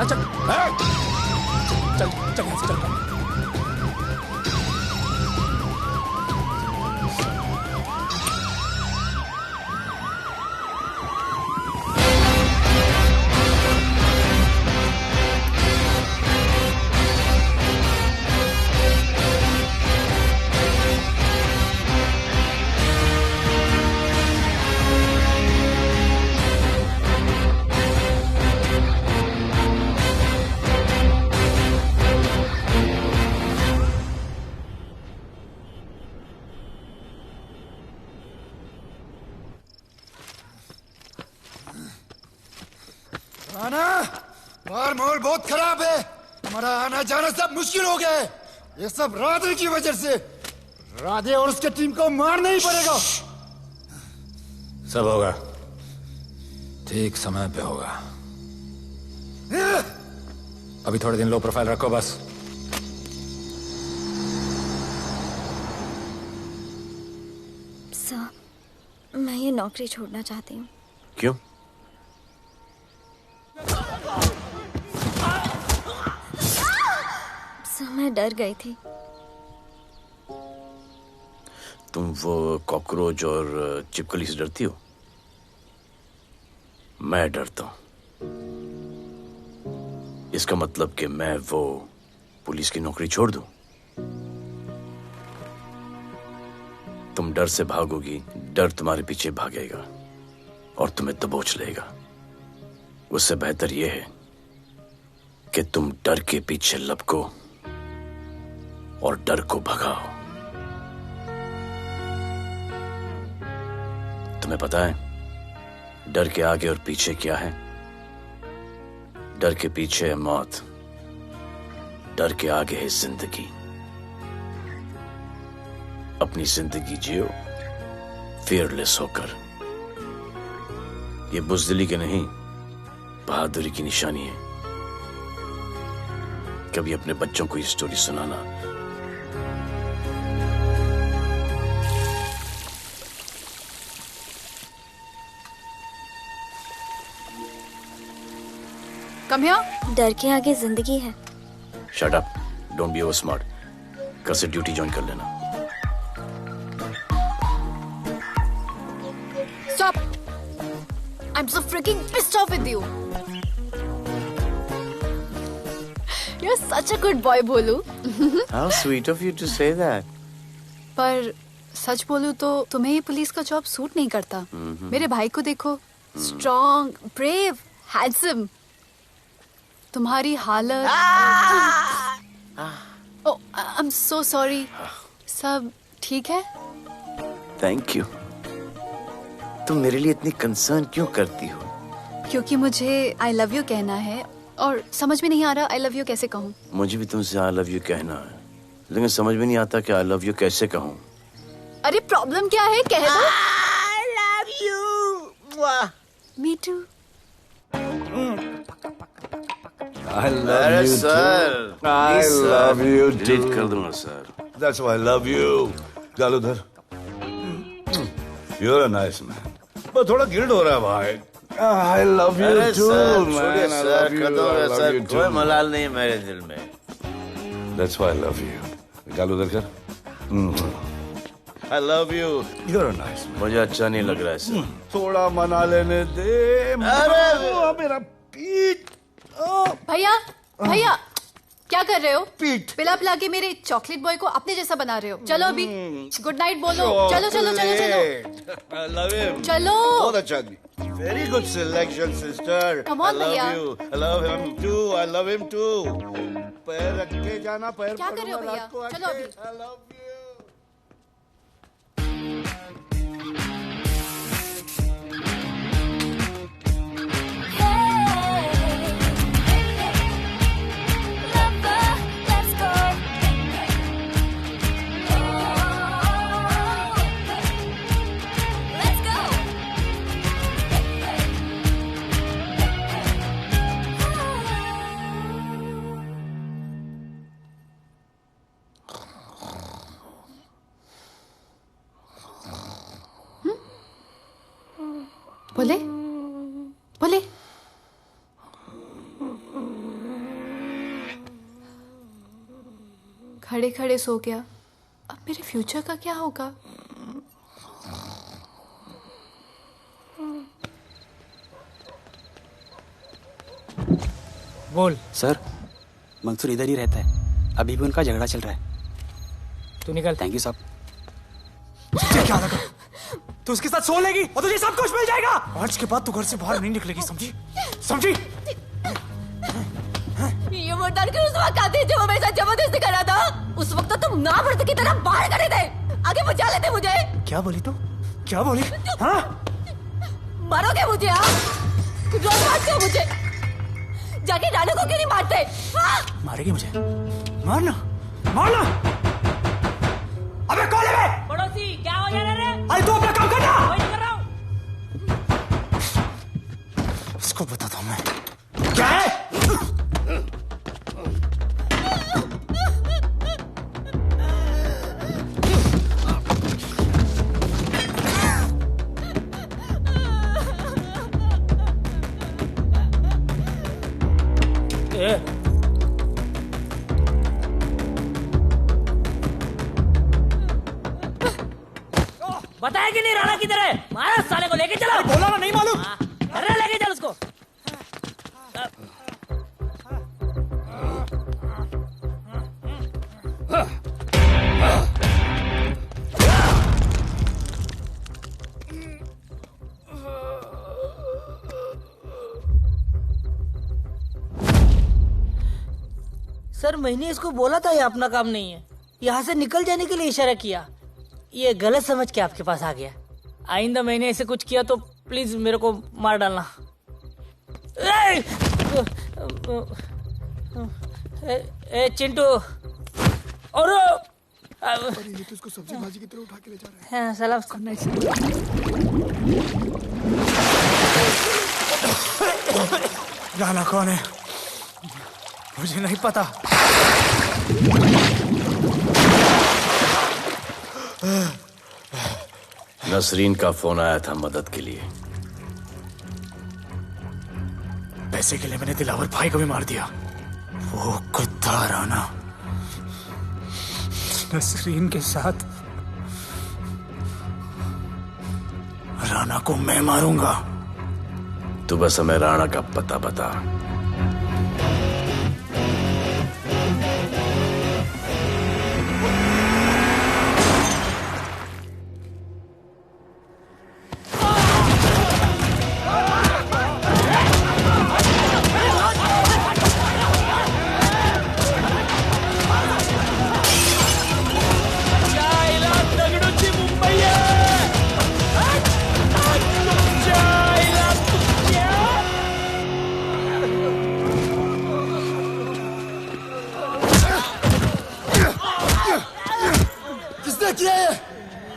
चल चल चल यहाँ से चल। आना बाहर माहौल बहुत खराब है। हमारा आना जाना सब मुश्किल हो गया है। ये सब राधे की वजह से। राधे और उसके टीम को मारना ही पड़ेगा। सब होगा, ठीक समय पे होगा। अभी थोड़े दिन लो प्रोफाइल रखो बस। सर, मैं ये नौकरी छोड़ना चाहती हूँ। क्यों? सर, मैं डर गई थी। तुम वो कॉकरोच और चिपकली से डरती हो? मैं डरता हूं। इसका मतलब कि मैं वो पुलिस की नौकरी छोड़ दूं? तुम डर से भागोगी, डर तुम्हारे पीछे भागेगा और तुम्हें दबोच लेगा। उससे बेहतर यह है कि तुम डर के पीछे लपको और डर को भगाओ। तुम्हें पता है डर के आगे और पीछे क्या है? डर के पीछे है मौत, डर के आगे है जिंदगी। अपनी जिंदगी जियो फियरलेस होकर। ये बुज़दिली के नहीं, बहादुरी की निशानी है। कभी अपने बच्चों को ये स्टोरी सुनाना। Come here. डर के आगे जिंदगी है। Shut up, don't be over smart. कल से ड्यूटी ज्वाइन कर लेना। Stop! I'm so freaking pissed off with you. You're such a good boy, बोलू। How sweet of you to say that. पर सच बोलूं तो तुम्हें ये पुलिस का जॉब सूट नहीं करता। मेरे भाई को देखो, स्ट्रॉन्ग, ब्रेव, हैंडसम। तुम्हारी हालत। ओह, आई एम सो सॉरी। सब ठीक है? Thank you. तुम मेरे लिए इतनी कंसर्न क्यों करती हो? क्योंकि मुझे आई लव यू कहना है और समझ में नहीं आ रहा आई लव यू कैसे कहूँ। मुझे भी तुमसे आई लव यू कहना है, लेकिन समझ में नहीं आता कि आई लव यू कैसे कहूँ। अरे प्रॉब्लम क्या है, कह दो। I love you. Me too. I love अरे you sir, too. I love you too. Delete कर दूंगा sir. That's why I love you. गालूधर, you're a nice man. बस थोड़ा गिल्ड हो रहा है भाई। I love you अरे too, सर, man. छोड़िए I sir, love you. Kadam I है love सर, you कोई too. मलाल नहीं है मेरे दिल में। That's why I love you. गालूधर कर। I love you. You're a nice man. मुझे अच्छा नहीं लग रहा है सर। थोड़ा मना लेने दे। अरे मेरा पीठ। भैया, भैया, क्या कर रहे हो? पिला पिला के मेरे चॉकलेट बॉय को अपने जैसा बना रहे हो। चलो अभी गुड नाइट बोलो। चलो चलो चलो चलो। I love him. चलो। बहुत अच्छा आदमी। Very good selection, sister. Come on, I love भैया। you. I love him too. I love him too. पैर रख के जाना, पैर क्या कर रहे हो पकड़ना, भैया? रात को चलो आके। अभी। I love you. बोले बोले। खड़े खड़े सो गया, अब मेरे फ्यूचर का क्या होगा? बोल। सर, मंसूर इधर ही रहता है, अभी भी उनका झगड़ा चल रहा है। तू निकल। थैंक यू साहब। तुझे क्या लगा तू उसके साथ सो लेगी और तुझे सब कुछ मिल जाएगा? आज के बाद तू घर से बाहर नहीं निकलेगी, समझी? समझी? ये वो डर के उस वक्त आते जो वो मेरे साथ जबरदस्ती कर रहा था, उस वक्त तो तुम ना मर्द की तरह बाहर खड़े थे, आगे बचा लेते मुझे। क्या बोली तू? क्या बोली? हाँ? मारोगे मुझे? रोज मारते हो मुझे, जाके रानू को क्यों नहीं मारते? हाँ? मारेगी मुझे? मारना, मारना। अबे कौन है बे? पड़ोसी, क्या हो जा रहा है? अरे तू अपना काम करना। वही कर रहा हूँ। इसको बताता हूँ मैं क्या है। बताया कि नहीं राणा किधर है? मारा साले को, लेके चलो। बोला ना, नहीं मालूम। अरे लेके चल उसको। सर, मैंने इसको बोला था ये अपना काम नहीं है, यहाँ से निकल जाने के लिए इशारा किया, ये गलत समझ के आपके पास आ गया। आइंदा मैंने ऐसे कुछ किया तो प्लीज मेरे को मार डालना। ए चिंटू, और ये तो इसको सब्जी भाजी की तरह उठा के ले जा रहा है। हाँ, सलाम। राणा कौन है मुझे नहीं पता। नसरीन का फोन आया था मदद के लिए। पैसे के लिए मैंने दिलावर भाई को भी मार दिया। वो कुत्ता राणा नसरीन के साथ, राणा को मैं मारूंगा। तू बस हमें राणा का पता बता।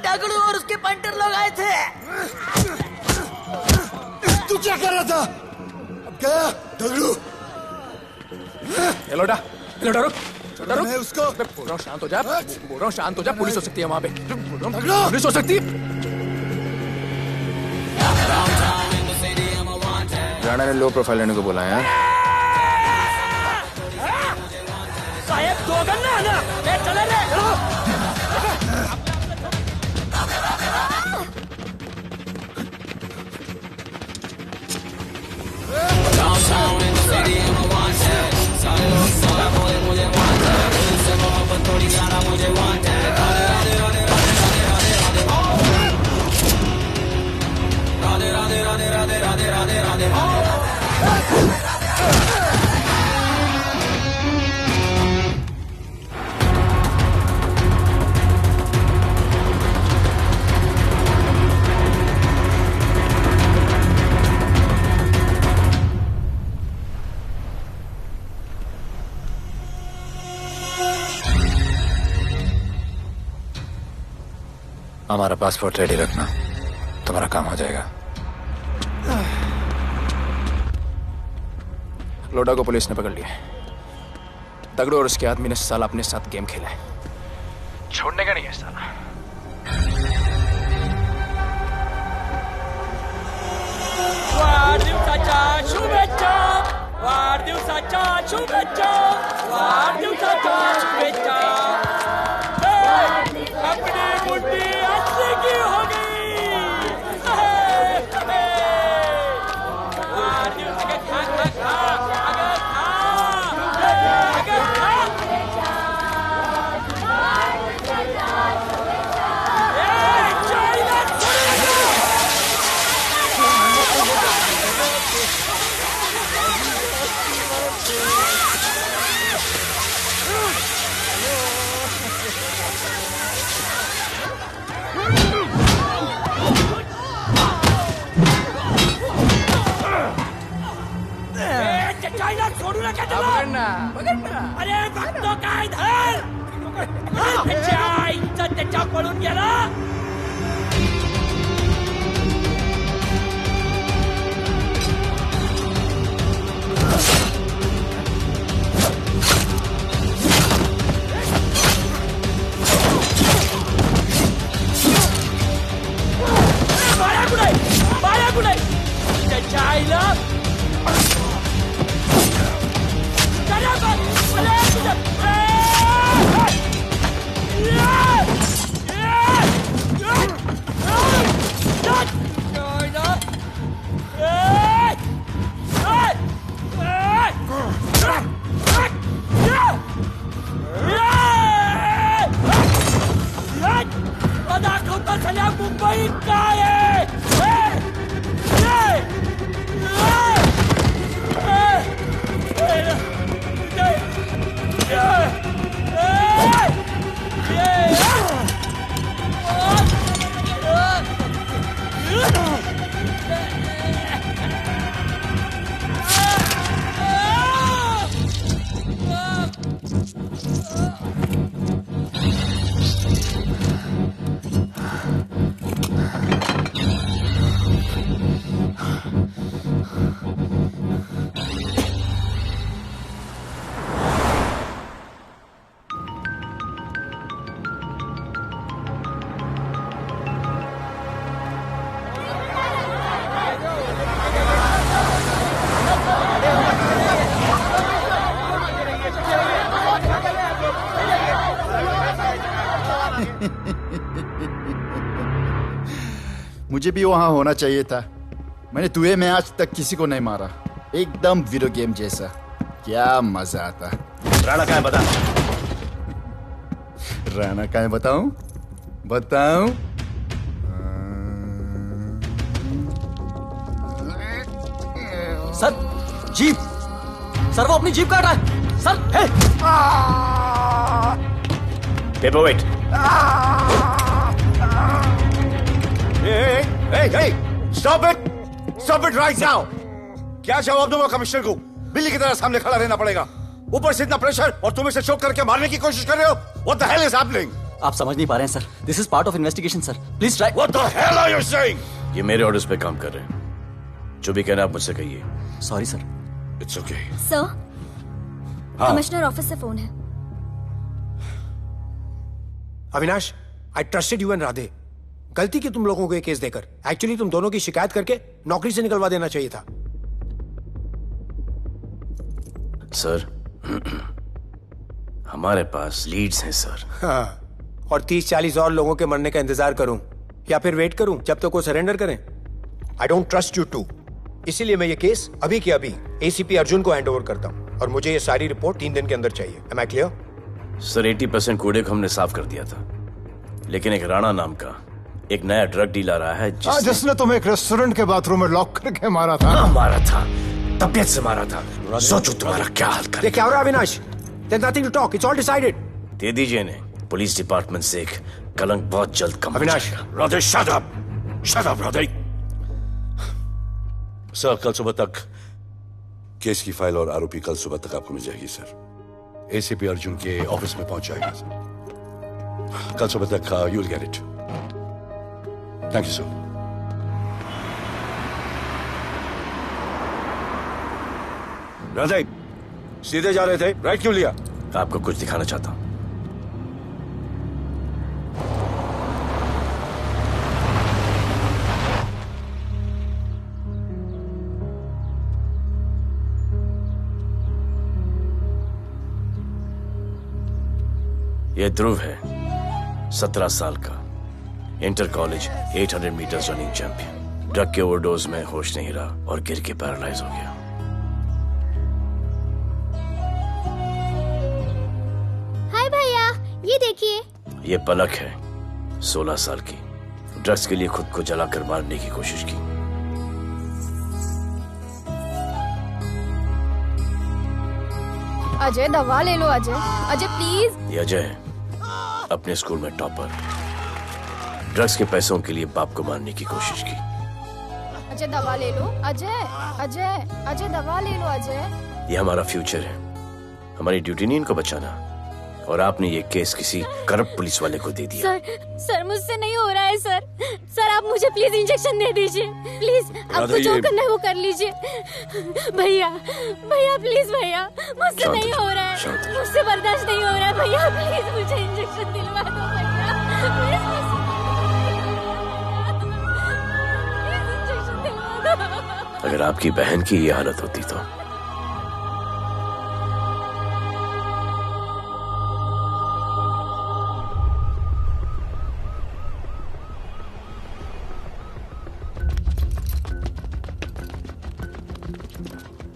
दगड़ू और उसके पंटर लोग आए थे। तू क्या कर रहा था? अब गया दगड़ू। लोटा रुक, रुक। मैं उसको बोल रहा हूँ शांत हो जा, बोल रहा हूँ शांत हो जा। पुलिस हो सकती है वहाँ पे, पुलिस हो सकती है। राणा ने लो प्रोफाइल लेने को बोला है। साहब दो गन्ना है ना, ले चले रे। Downtown in the city, I'm a wanted. सारे लोग सारा बोले मुझे wanted. दिल से मोहब्बत थोड़ी ज्यादा मुझे wanted. राधे राधे राधे राधे राधे राधे राधे राधे राधे राधे राधे राधे राधे। हमारा पासपोर्ट रेडी रखना, तुम्हारा काम हो जाएगा। लोडा को पुलिस ने पकड़ लिया। दगड़ू और उसके आदमी ने साला अपने साथ गेम खेला है, छोड़ने का नहीं है साला। वाढदिवसाच्या शुभेच्छा, वाढदिवसाच्या शुभेच्छा, वाढदिवसाच्या शुभेच्छा। लेके चलो। अरे भक्तों का इधर त्याच्या पळून गेला। बाळ्या कुठे त्याच्या आईला दाखवता सगळ्या मुंबईत काय आहे। मुझे भी वहां होना चाहिए था। मैंने तुए में आज तक किसी को नहीं मारा। एकदम वीडियो गेम जैसा। क्या मजा आता। राणा कहाँ है बता। राणा कहाँ है बताऊं? बताऊं? सर जीप, सर वो अपनी जीप काट रहा है sir. Hey paper weight. Hey, stop it right now! क्या जवाब दूंगा कमिश्नर को? बिल्ली की तरह सामने खड़ा रहना पड़ेगा। ऊपर से इतना प्रेशर और तुम इसे चोक करके मारने की कोशिश कर रहे हो। What the hell is happening? आप समझ नहीं पा रहे हैं sir. This is part of investigation sir. Please try. What the hell are you saying? ये मेरे ऑर्डर्स पे काम कर रहे हैं। जो भी कहना आप मुझसे कहिए। Sorry sir. It's okay. Sir, commissioner office से फोन है। Avinash, I trusted you and Radhe. गलती की तुम लोगों को ये केस देकर। एक्चुअली तुम दोनों की शिकायत करके नौकरी से निकलवा देना चाहिए था। सर, हमारे पास लीड्स हैं सर। हाँ, और 30-40 और लोगों के मरने का इंतजार करूं या फिर वेट करूं जब तक वो सरेंडर करें? I don't trust you too. इसीलिए मैं ये केस अभी के अभी एसीपी अर्जुन को हैंड ओवर करता हूं और मुझे ये सारी रिपोर्ट 3 दिन के अंदर चाहिए। M I clear? सर 80% कूड़े को हमने साफ कर दिया था, लेकिन एक राणा नाम का एक नया ड्रग डीलर आया है जिसने तुम्हें एक रेस्टोरेंट के बाथरूम में लॉक करके मारा था। हाँ, मारा था, तबीयत से मारा था। सोचो तुम्हारा क्या हाल करेगा। ये क्या हो रहा है Avinash? There's nothing to talk. It's all decided. दे दीजिए इन्हें। पुलिस डिपार्टमेंट से एक कलंक बहुत जल्द कम हो अविनाश, जाएगा। Radhe shut up. Shut up, Radhe. Sir, कल सुबह तक केस की फाइल और आरोपी कल सुबह तक आपको मिल जाएगी सर। एसीपी अर्जुन के ऑफिस में पहुंच जाएगा सर। कल सुबह तक you will get it. Thank you sir. Radhe, सीधे जा रहे थे, राइट क्यों लिया? आपको कुछ दिखाना चाहता हूं। ये ध्रुव है, 17 साल का, inter college 800 metres running champion. Drug के ओवरडोज में होश नहीं रहा और गिर के पैरालाइज हो गया। हाय भैया, ये देखिए। ये पलक है, 16 साल की, ड्रग्स के लिए खुद को जलाकर मारने की कोशिश की। अजय दवा ले लो। अजय, अजय प्लीज। ये अजय है, अपने स्कूल में टॉपर। ड्रग्स के पैसों के लिए बाप को मारने की कोशिश की। अजय दवा ले लो। अजय, अजय, अजय दवा ले लो। अजय ये हमारा फ्यूचर है, हमारी ड्यूटी नहीं इनको बचाना। और आपने ये केस किसी करप्ट पुलिस वाले को दे दिया। सर मुझसे नहीं हो रहा है सर। सर आप मुझे प्लीज इंजेक्शन दे दीजिए प्लीज। आपको जो करना है वो कर लीजिए। भैया भैया प्लीज भैया, मुझसे नहीं हो रहा है, मुझसे बर्दाश्त नहीं हो रहा है भैया, प्लीज मुझे इंजेक्शन दिलवा दो भैया, इंजेक्शन दिलवा दो। अगर आपकी बहन की ये हालत होती तो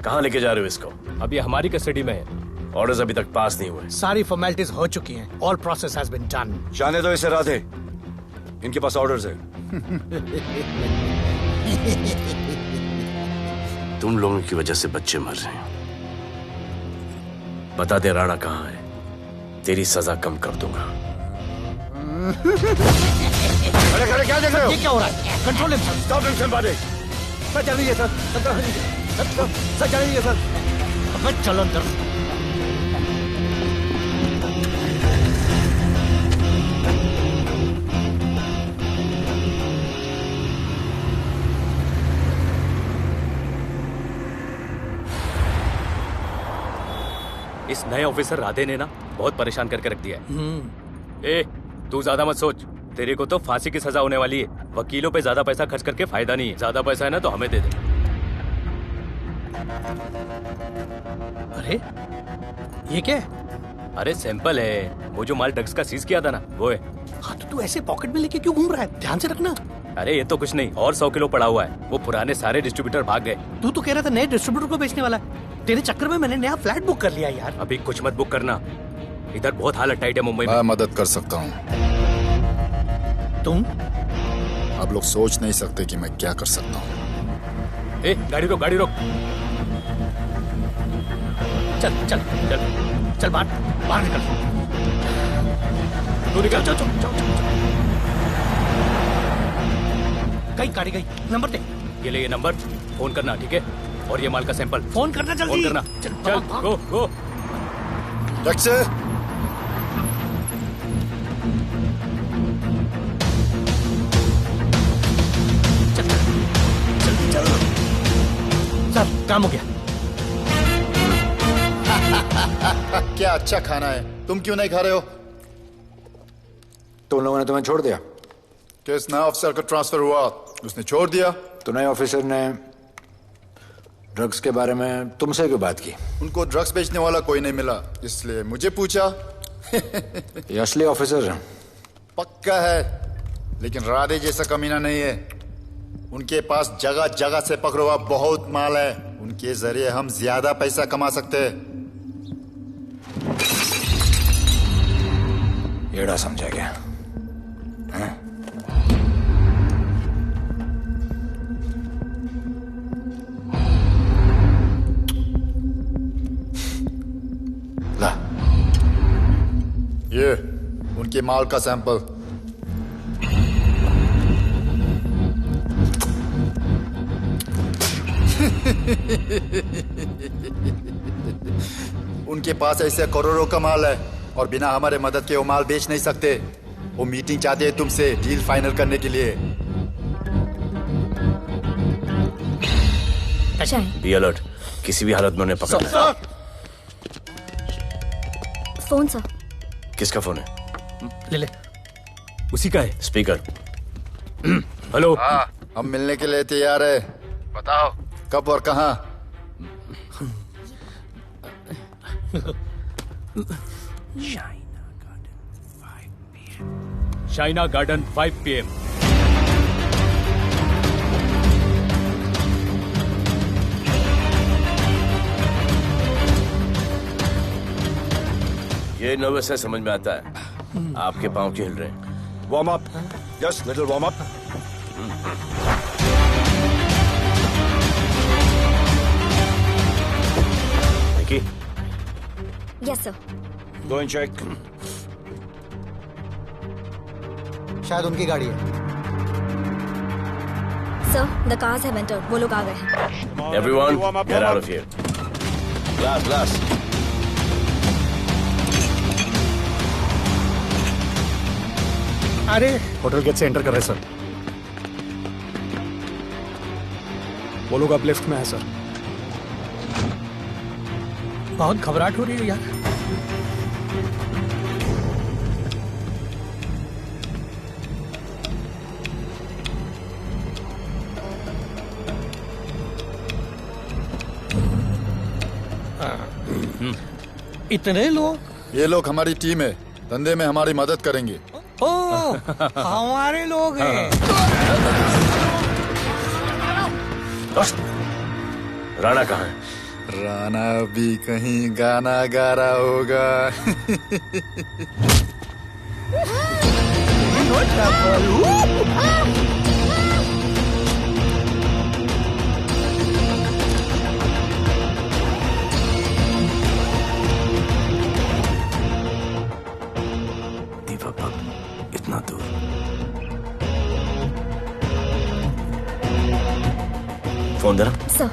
कहाँ लेके जा रहे हो इसको? अभी हमारी कस्टडी में है। ऑर्डर्स अभी तक पास नहीं हुए। सारी फॉर्मेलिटीज हो चुकी हैं। All process has been done. जाने दो इसे राधे, इनके पास ऑर्डर्स है। तुम लोगों की वजह से बच्चे मर रहे हैं। बता दे राणा कहाँ है, तेरी सजा कम कर दूंगा। अरे अरे क्या देख रहे हो? ये क्या हो रहा है? Control himself. Stop him somebody. Sir चल लीजिए सर। सर चल लीजिए सर। अब चलो अंदर। इस नए ऑफिसर राधे ने ना बहुत परेशान करके रख दिया है। ए, तू ज्यादा मत सोच, तेरे को तो फांसी की सजा होने वाली है। वकीलों पे ज्यादा पैसा खर्च करके फायदा नहीं है। ज्यादा पैसा है ना तो हमें दे दे। अरे ये क्या है? अरे सैंपल है, वो जो माल ड्रग्स का सीज किया था ना वो है। हाँ तो तू ऐसे पॉकेट में लेके क्यों घूम रहा है? ध्यान से रखना। अरे ये तो कुछ नहीं, और 100 किलो पड़ा हुआ है। वो पुराने सारे डिस्ट्रीब्यूटर भाग गए। तू तो कह रहा था नए डिस्ट्रीब्यूटर को बेचने वाला है। तेरे चक्कर में मैंने नया फ्लैट बुक कर लिया यार। अभी कुछ मत बुक करना, इधर बहुत हालत टाइट है मुंबई में। मैं मदद कर सकता हूँ। तुम? आप लोग सोच नहीं सकते कि मैं क्या कर सकता हूँ। ए, गाड़ी रोक, गाड़ी रोक। चल चल चल चल बाहर निकल। तू निकल। चल चल चल कहीं गाड़ी गई। नंबर दे। ये ले, ये नंबर फोन करना, ठीक है? और ये माल का सैंपल फोन करना जल्दी। फोन करना। चल गो गो। टैक्सी। सर काम हो गया। क्या अच्छा खाना है, तुम क्यों नहीं खा रहे हो? तुम लोगों ने तुम्हें छोड़ दिया? किस नए ऑफिसर का ट्रांसफर हुआ उसने छोड़ दिया? तो नए ऑफिसर ने ड्रग्स के बारे में तुमसे क्यों बात की? उनको ड्रग्स बेचने वाला कोई नहीं मिला, इसलिए मुझे पूछा। ये असली ऑफिसर है? पक्का है, लेकिन राधे जैसा कमीना नहीं है। उनके पास जगह जगह से पकड़ा हुआ बहुत माल है, उनके जरिए हम ज्यादा पैसा कमा सकते हैं। एड़ा समझा क्या? हाँ? ला, ये उनके माल का सैंपल। उनके पास ऐसे करोड़ों का माल है और बिना हमारे मदद के वो माल बेच नहीं सकते। वो मीटिंग चाहते हैं तुमसे डील फाइनल करने के लिए। बी अलर्ट, किसी भी हालत में उन्हें पकड़ना है। Phone sir. किसका फोन है? ले ले। उसी का है। स्पीकर। हेलो। हाँ, हम मिलने के लिए तैयार है। बताओ कब और कहाँ? Shaina garden 5 PM। ये नर्वस है, समझ में आता है। आपके पाँव क्यों हिल रहे हैं? Warm up, just little warm up. Yes sir. Go and check. शायद उनकी गाड़ी है। Sir the cars have entered. वो लोग आ गए हैं। Everyone, get out of here. Glass glass. अरे होटल गेट से एंटर कर रहे हैं सर। वो लोग अब लिफ्ट में है सर। बहुत घबराहट हो रही है यार। इतने लोग? ये लोग हमारी टीम है, धंधे में हमारी मदद करेंगे। ओह, हमारे लोग हैं। राणा कहाँ है? राणा भी कहीं गाना गा रहा होगा। इतना दूर। फोन देना। सर।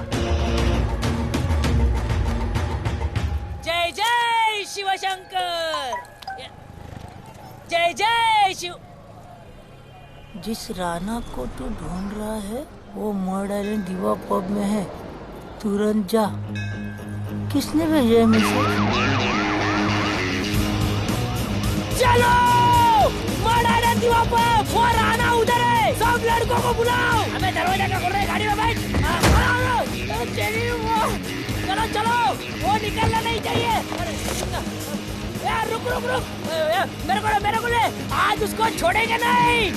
जय जय शिव शंकर, जय जय शिव। जिस राणा को तू ढूंढ रहा है वो मर्ड आइलैंड दीवा पब में है, तुरंत जा। किसने भेजा है मैसेज? चलो मर्ड आइलैंड दीवा पब, वो राणा उधर है, सब लड़कों को बुलाओ। हमें दरवाजा क्या खोल रहे, गाड़ी में बैठ। चलो चलो, वो निकलना नहीं चाहिए। यार रुक रुक रुक, मेरे को ले, आज उसको छोड़ेंगे नहीं।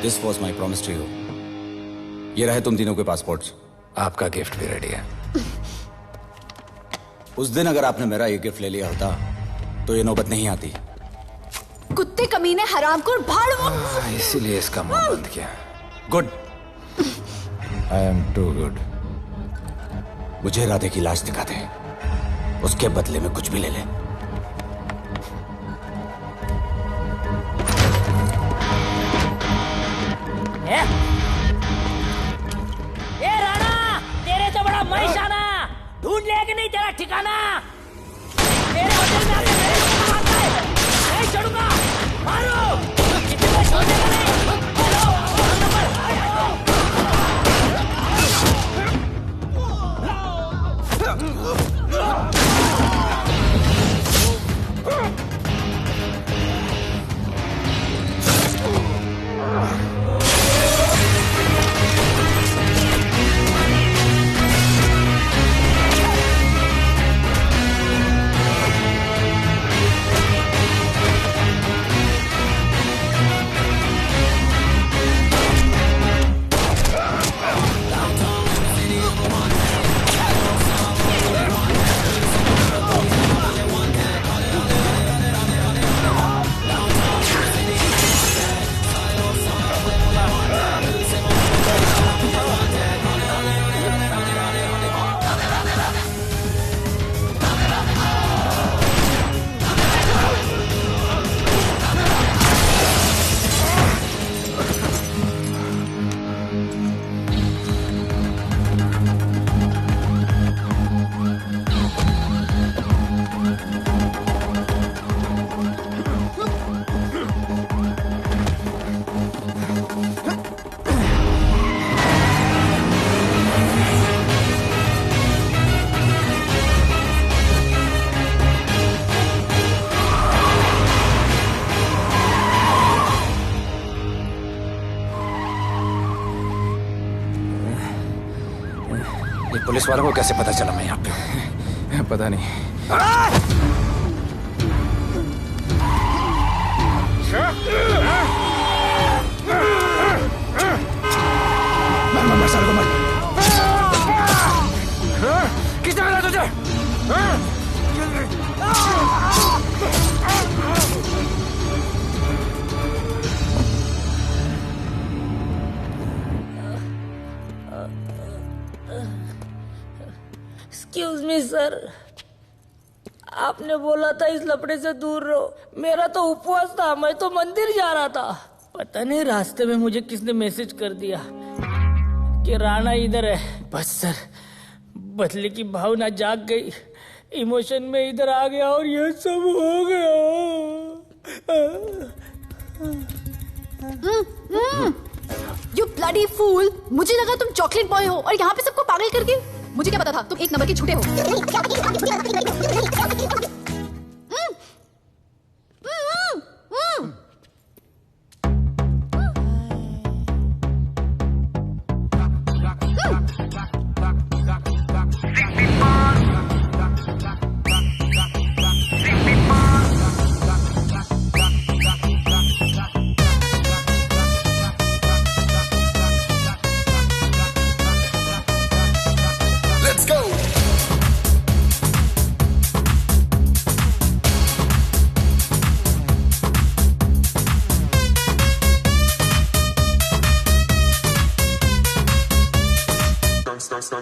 This was my promise to you. ये रहे तुम तीनों के पासपोर्ट्स। आपका गिफ्ट भी रेडी है। उस दिन अगर आपने मेरा ये गिफ्ट ले लिया होता तो ये नौबत नहीं आती। कुत्ते कमीने हरामखोर भाड़। इसीलिए इसका मुंह बंद किया। Good. I am too good. मुझे राधे की लाश दिखा दे, उसके बदले में कुछ भी ले ले। ए राणा, तेरे तो बड़ा मैशाना, ढूंढ लिया कि नहीं तेरा ठिकाना? तेरे होटल में आके मेरे को मारता है, नहीं छोड़ूंगा, मारो, किसी को छोड़ने का नहीं। पुलिस वालों को कैसे पता चला मैं यहाँ पे? पता नहीं। मर साले को मर। किसने मारा तुझे? एक्सक्यूज मी सर, आपने बोला था इस लफड़े से दूर रहो। मेरा तो उपवास था, मैं तो मंदिर जा रहा था। पता नहीं रास्ते में मुझे किसने मैसेज कर दिया कि राणा इधर है। बस सर, बदले की भावना जाग गई, इमोशन में इधर आ गया और ये सब हो गया। You bloody fool! मुझे लगा तुम चॉकलेट बॉय हो और यहाँ पे सबको पागल करके। मुझे क्या पता था तुम एक नंबर के झूठे हो।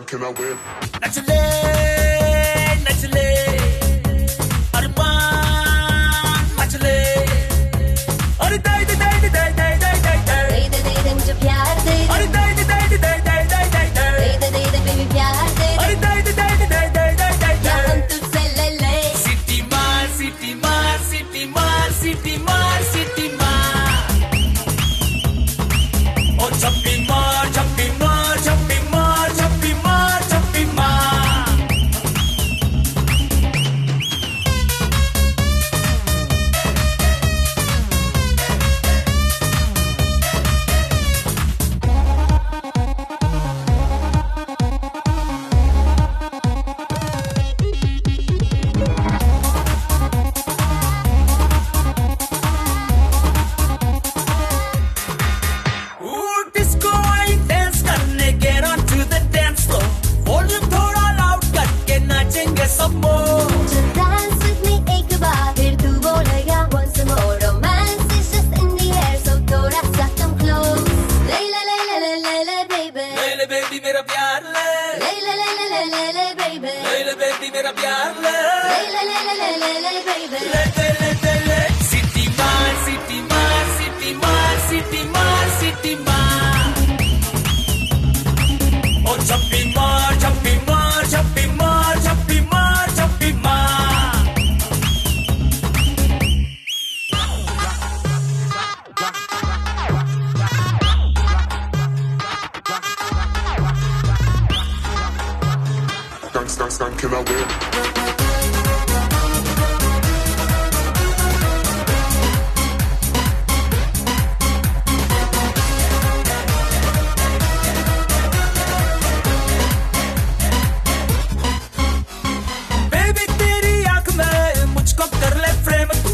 Can I win? नचले नचले अरमान नचले अरे दाई दाई दाई दाई दाई दाई दाई दाई दे दे मुझे प्यार दे अरे दाई दाई दाई दाई दाई दाई दाई दाई दे बेबी प्यार दे अरे दाई दाई दाई दाई दाई दाई दाई क्या हम तुझसे ले ले सिटी मार सिटी मार सिटी मार सिटी मार सिटी मार और छप्पी मार छप्पी मार छप्पी मार छप्पी मार छप्पी मार डिस्को आई डांस करने get on to the dance floor volume थोड़ा लाउड करके नाचेंगे सब मोर Dance with me एक बार फिर तू बोलेगा once more romance is just in the air so थोड़ा सा come close ले ले ले ले ले ले ले baby ले ले बेबी मेरा प्यार ले ले ले ले ले ले ले ले baby ले ले बेबी मेरा प्यार ले ले ले ले ले ले ले ले baby ले ले ले ले ले सिटी मार सिटी मार सिटी मार सिटी मार सिटी मार और छप्पी मार छप्पी मार छप्पी मार छप्पी मार छप्पी मार Can I win? बेबी तेरी आंख में मुझको कर ले फ्रेम तू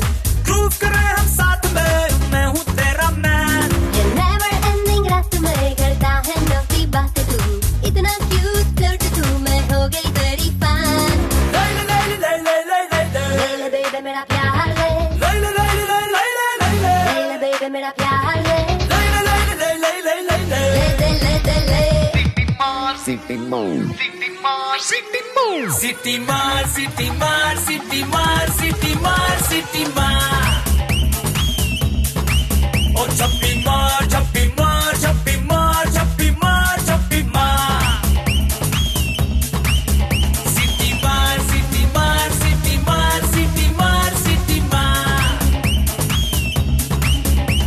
ग्रूव करे हम साथ में मैं हूँ तेरा मैन ये never ending रात में करता है नौकी बातें तू इतना cute फ्लर्ट तू मैं हो गई तेरी fan ले ले ले ले ले ले ले ले ले ले baby मेरा प्यार ले ले ले ले ले ले ले ले ले ले ले baby मेरा प्यार ले ले ले ले ले ले ले ले ले ले दे ले सिटी मार सिटी मार सिटी मार सिटी मार सिटी मार सिटी मार और छप्पी मार छप्पी मार छप्पी मार छप्पी मार छप्पी मार सिटी मार सिटी मार सिटी मार सिटी मार सिटी मार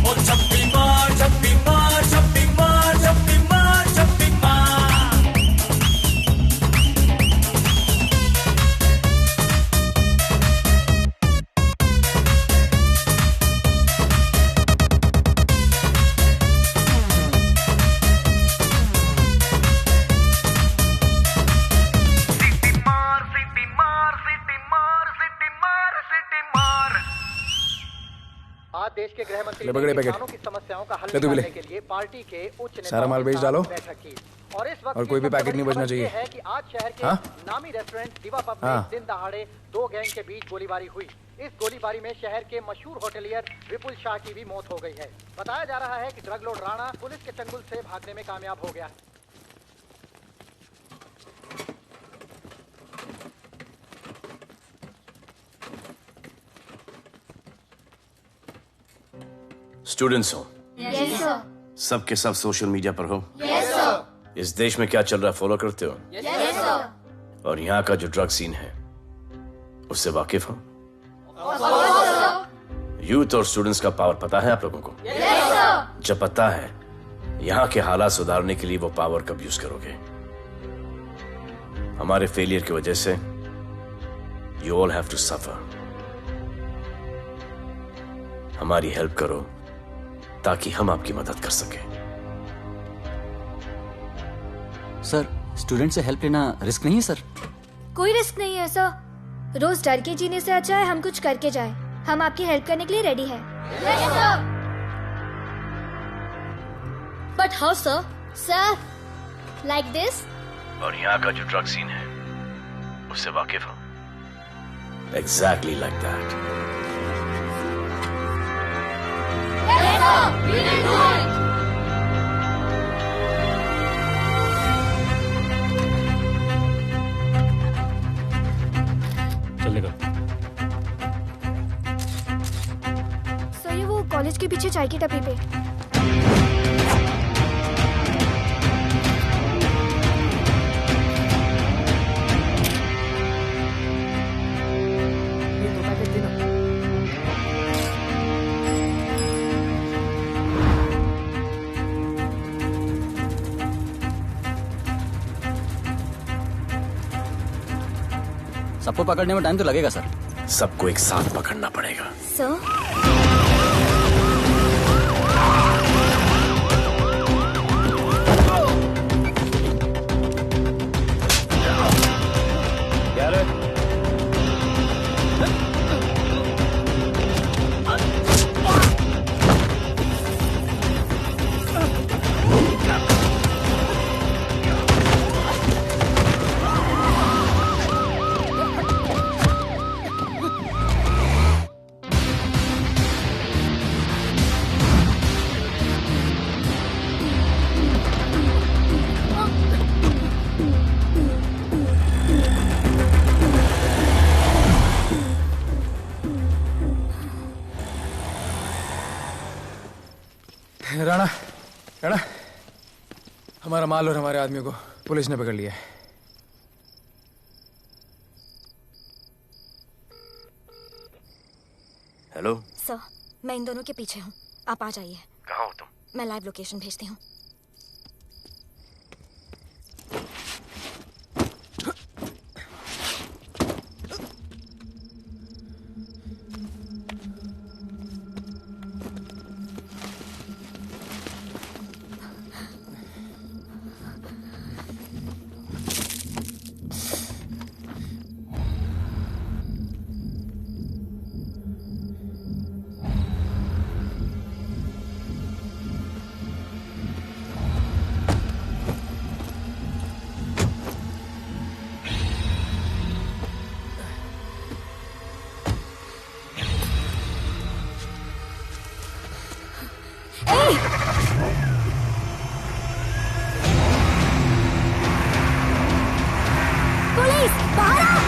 और छप्पी मार छप्पी मार छप्पी मार छप्पी मार छप्पी मार आज देश के गृह मंत्री ले बगड़े ने पैकेट। किसानों की समस्याओं का हल ले तू भी ले। निकालने के लिए पार्टी के उच्च नेताओं सारा माल के बेच साथ डालो। बैठक की। और इस वक्त और कोई भी पैकेट नहीं बचना चाहिए। है कि आज शहर के हाँ? नामी रेस्टोरेंट दिवा पब में हाँ। दिन दहाड़े दो गैंग के बीच गोलीबारी हुई। इस गोलीबारी में शहर के मशहूर होटलियर विपुल शाह की भी मौत हो गई है। बताया जा रहा है कि ड्रग लॉर्ड राणा पुलिस के चंगुल से भागने में कामयाब हो गया। स्टूडेंट्स हो Yes sir सब के सब सोशल मीडिया पर हो Yes sir इस देश में क्या चल रहा है फॉलो करते हो Yes sir और यहाँ का जो ड्रग सीन है उससे वाकिफ हो? यूथ और स्टूडेंट्स का पावर पता है आप लोगों को? जब पता है, यहाँ के हालात सुधारने के लिए वो पावर कब यूज करोगे? हमारे फेलियर की वजह से you all have to suffer. हमारी हेल्प करो ताकि हम आपकी मदद कर सकें। सर, स्टूडेंट से हेल्प लेना रिस्क नहीं है सर? कोई रिस्क नहीं है सर। रोज डर के जीने से अच्छा है हम कुछ करके जाए। हम आपकी हेल्प करने के लिए रेडी है। But how sir? Sir, like this? और यहाँ का जो ड्रग सीन है उससे वाकिफ हो? Exactly like that. चलेगा। सर, ये वो कॉलेज के पीछे चाय की टपरी पे। सबको पकड़ने में टाइम तो लगेगा सर। सबको एक साथ पकड़ना पड़ेगा। सर, राणा, राणा, हमारा माल और हमारे आदमियों को पुलिस ने पकड़ लिया है। हेलो सर, मैं इन दोनों के पीछे हूँ। आप आ जाइए। कहाँ हो तुम? मैं लाइव लोकेशन भेजती हूँ। पुलिस, बाहर आओ!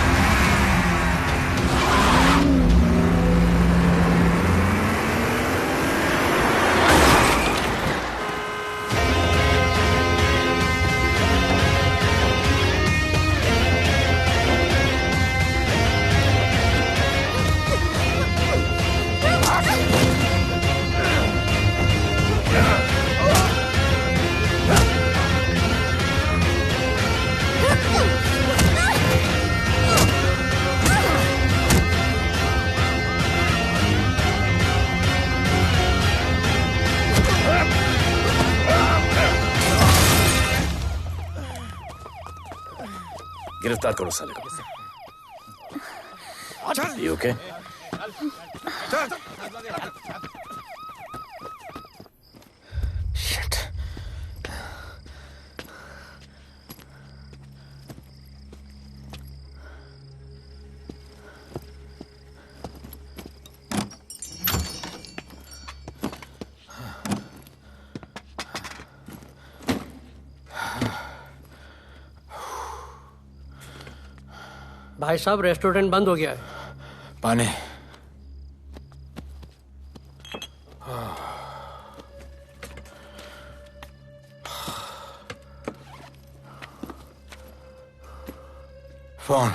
गिरफ्तार करो साले को। You okay? Shit. भाई साहब, रेस्टोरेंट बंद हो गया है। पानी। फोन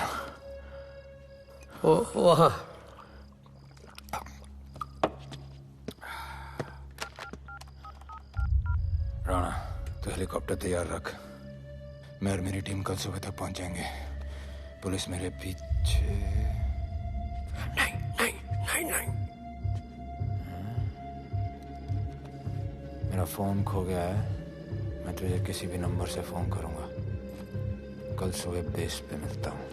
वहाँ राणा, तो हेलीकॉप्टर तैयार रख। मैं और मेरी टीम कल सुबह तक पहुंच जाएंगे। पुलिस मेरे पीछे नहीं। मेरा फोन खो गया है। मैं तुझे किसी भी नंबर से फोन करूंगा। कल सुबह बेस पे मिलता हूँ।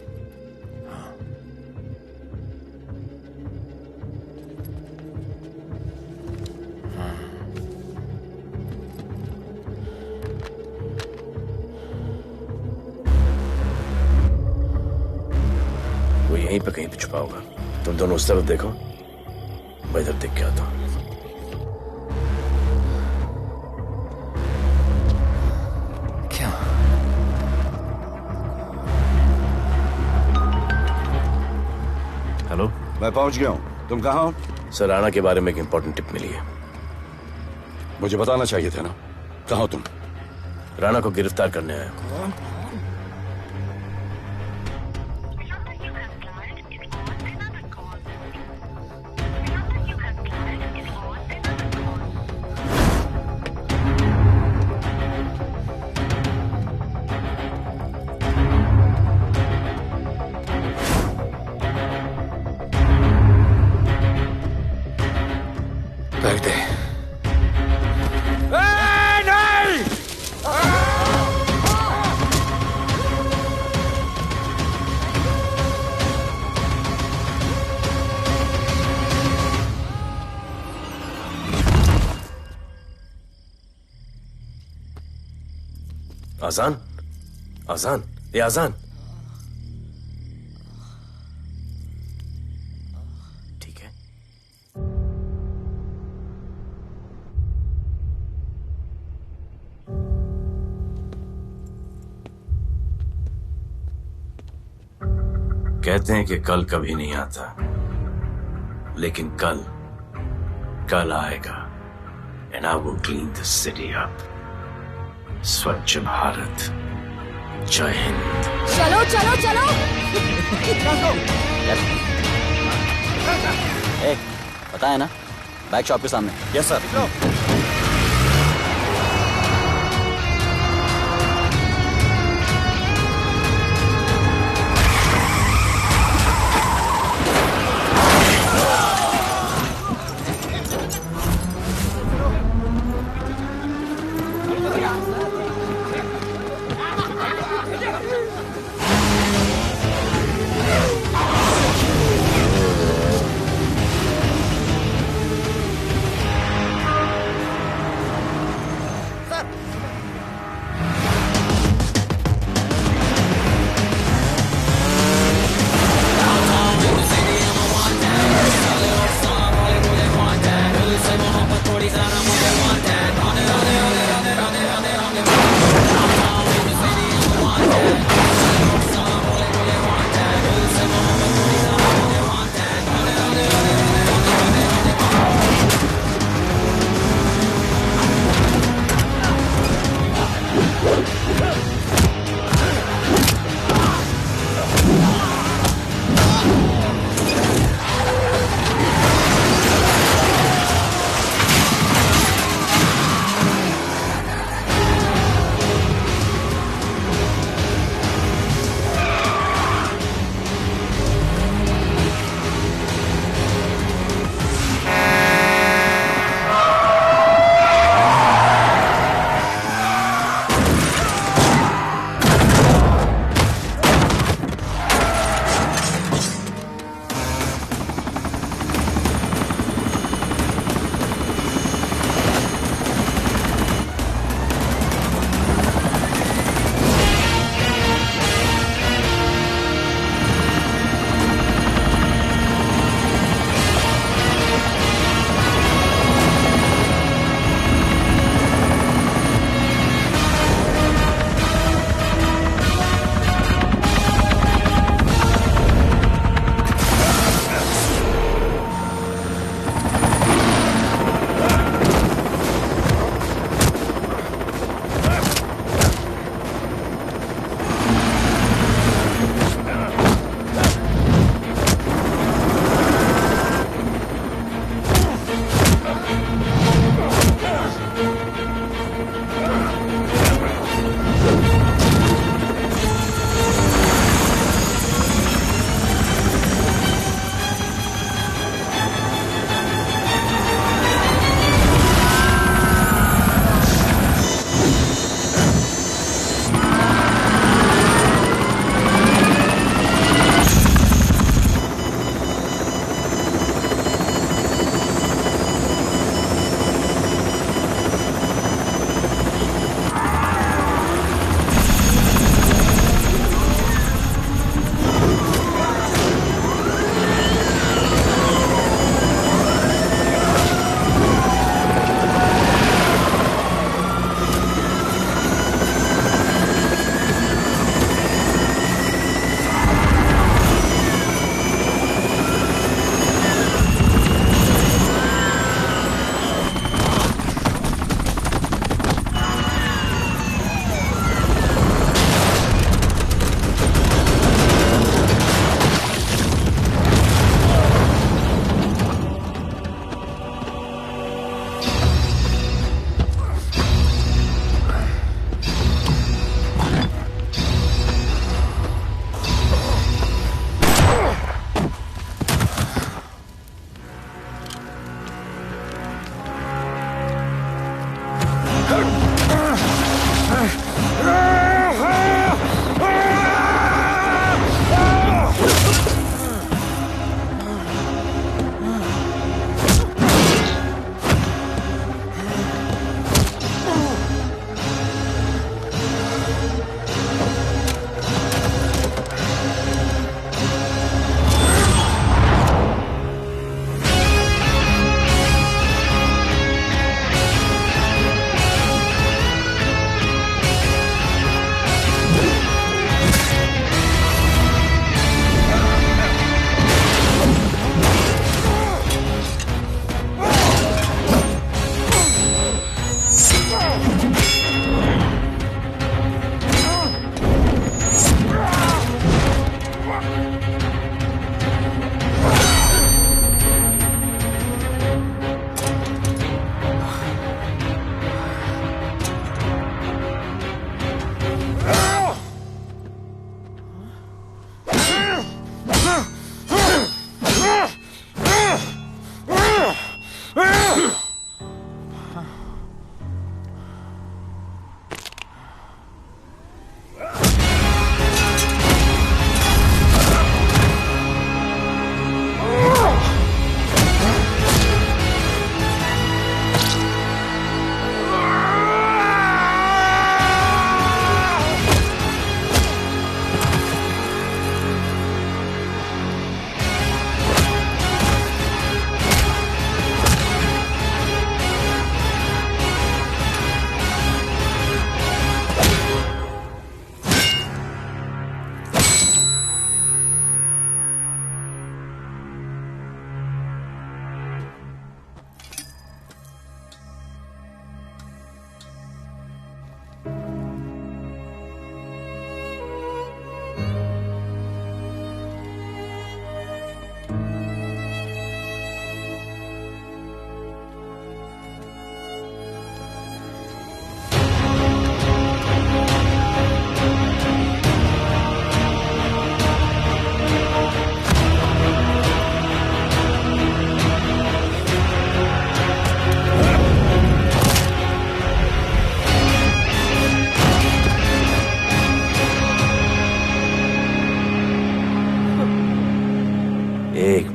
हाँ। वो यहीं पे कहीं पे छुपा होगा। तुम दोनों उस तरफ देखो, मैं इधर देख के आता हूँ। हेलो, मैं पहुंच गया हूं। तुम कहाँ हो? सर, राणा के बारे में एक इंपॉर्टेंट टिप मिली है। मुझे बताना चाहिए था ना। कहाँ हो तुम? राणा को गिरफ्तार करने आया हूं। कर दे। आजान, आजान, ये आजान। ठीक है। कहते हैं कि कल कभी नहीं आता, लेकिन कल आएगा। And I will clean the city up. स्वच्छ भारत। जय हिंद। चलो चलो चलो। पता है ना, बैक शॉप के सामने। Yes sir.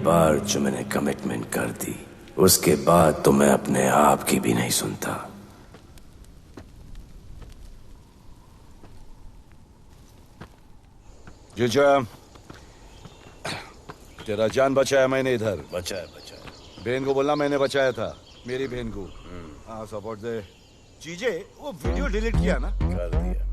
बार जो मैंने कमिटमेंट कर दी, उसके बाद तो मैं अपने आप की भी नहीं सुनता। जीजा, तेरा जान बचाया मैंने इधर। बचाया। बहन को बोलना मैंने बचाया था, मेरी बहन को। हाँ, सपोर्ट दे। चीजे, वो वीडियो डिलीट किया ना? कर दिया।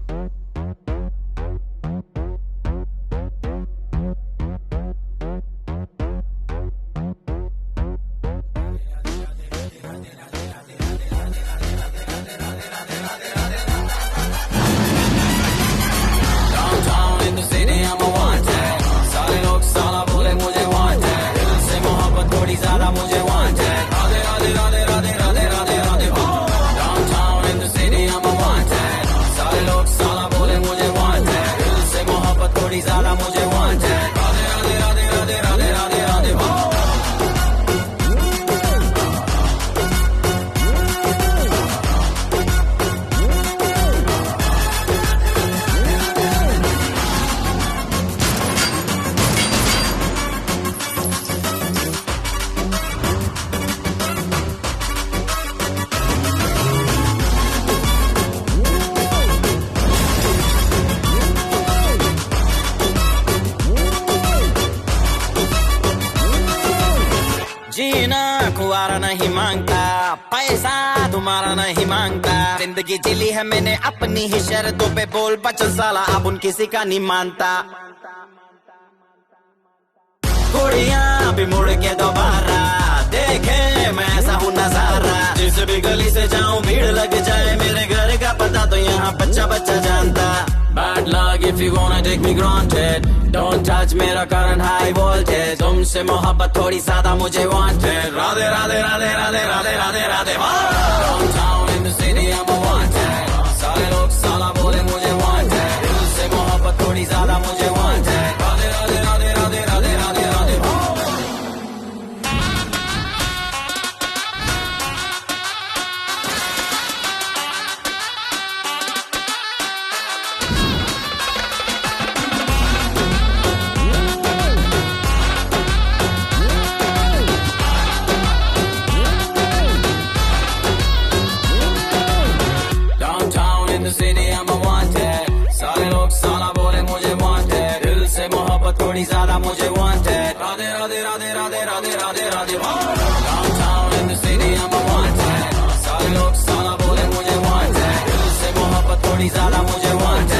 नहीं मांगता, पैसा तुम्हारा नहीं मांगता, जिंदगी जिली है मैंने अपनी ही शर्तों पे, बोल बचल साला अब उन किसी का नहीं मानता। कुड़ियां भी मुड़ के दोबारा देखे मैं ऐसा हूँ नजारा, जिस भी गली से जाऊं भीड़ लग जाए, मेरे घर का पता तो यहाँ बच्चा बच्चा जानता। Bad luck if you wanna take me granted, don't touch मेरा current high voltage, तुमसे मोहब्बत थोड़ी ज्यादा मुझे wanted, Radhe Radhe Radhe Radhe Radhe Radhe Radhe. Downtown in the city I'm a wanted, सारे लोग साला बोले मुझे wanted, दिल से मोहब्बत थोड़ी ज्यादा मुझे wanted, राधे राधे राधे राधे राधे राधे राधे। थोड़ी ज्यादा मुझे wanted, Radhe Radhe Radhe Radhe Radhe Radhe Radhe. Downtown in the city I'm a wanted, सारे लोग साला बोले मुझे wanted, दिल से मोहब्बत थोड़ी ज्यादा मुझे wanted।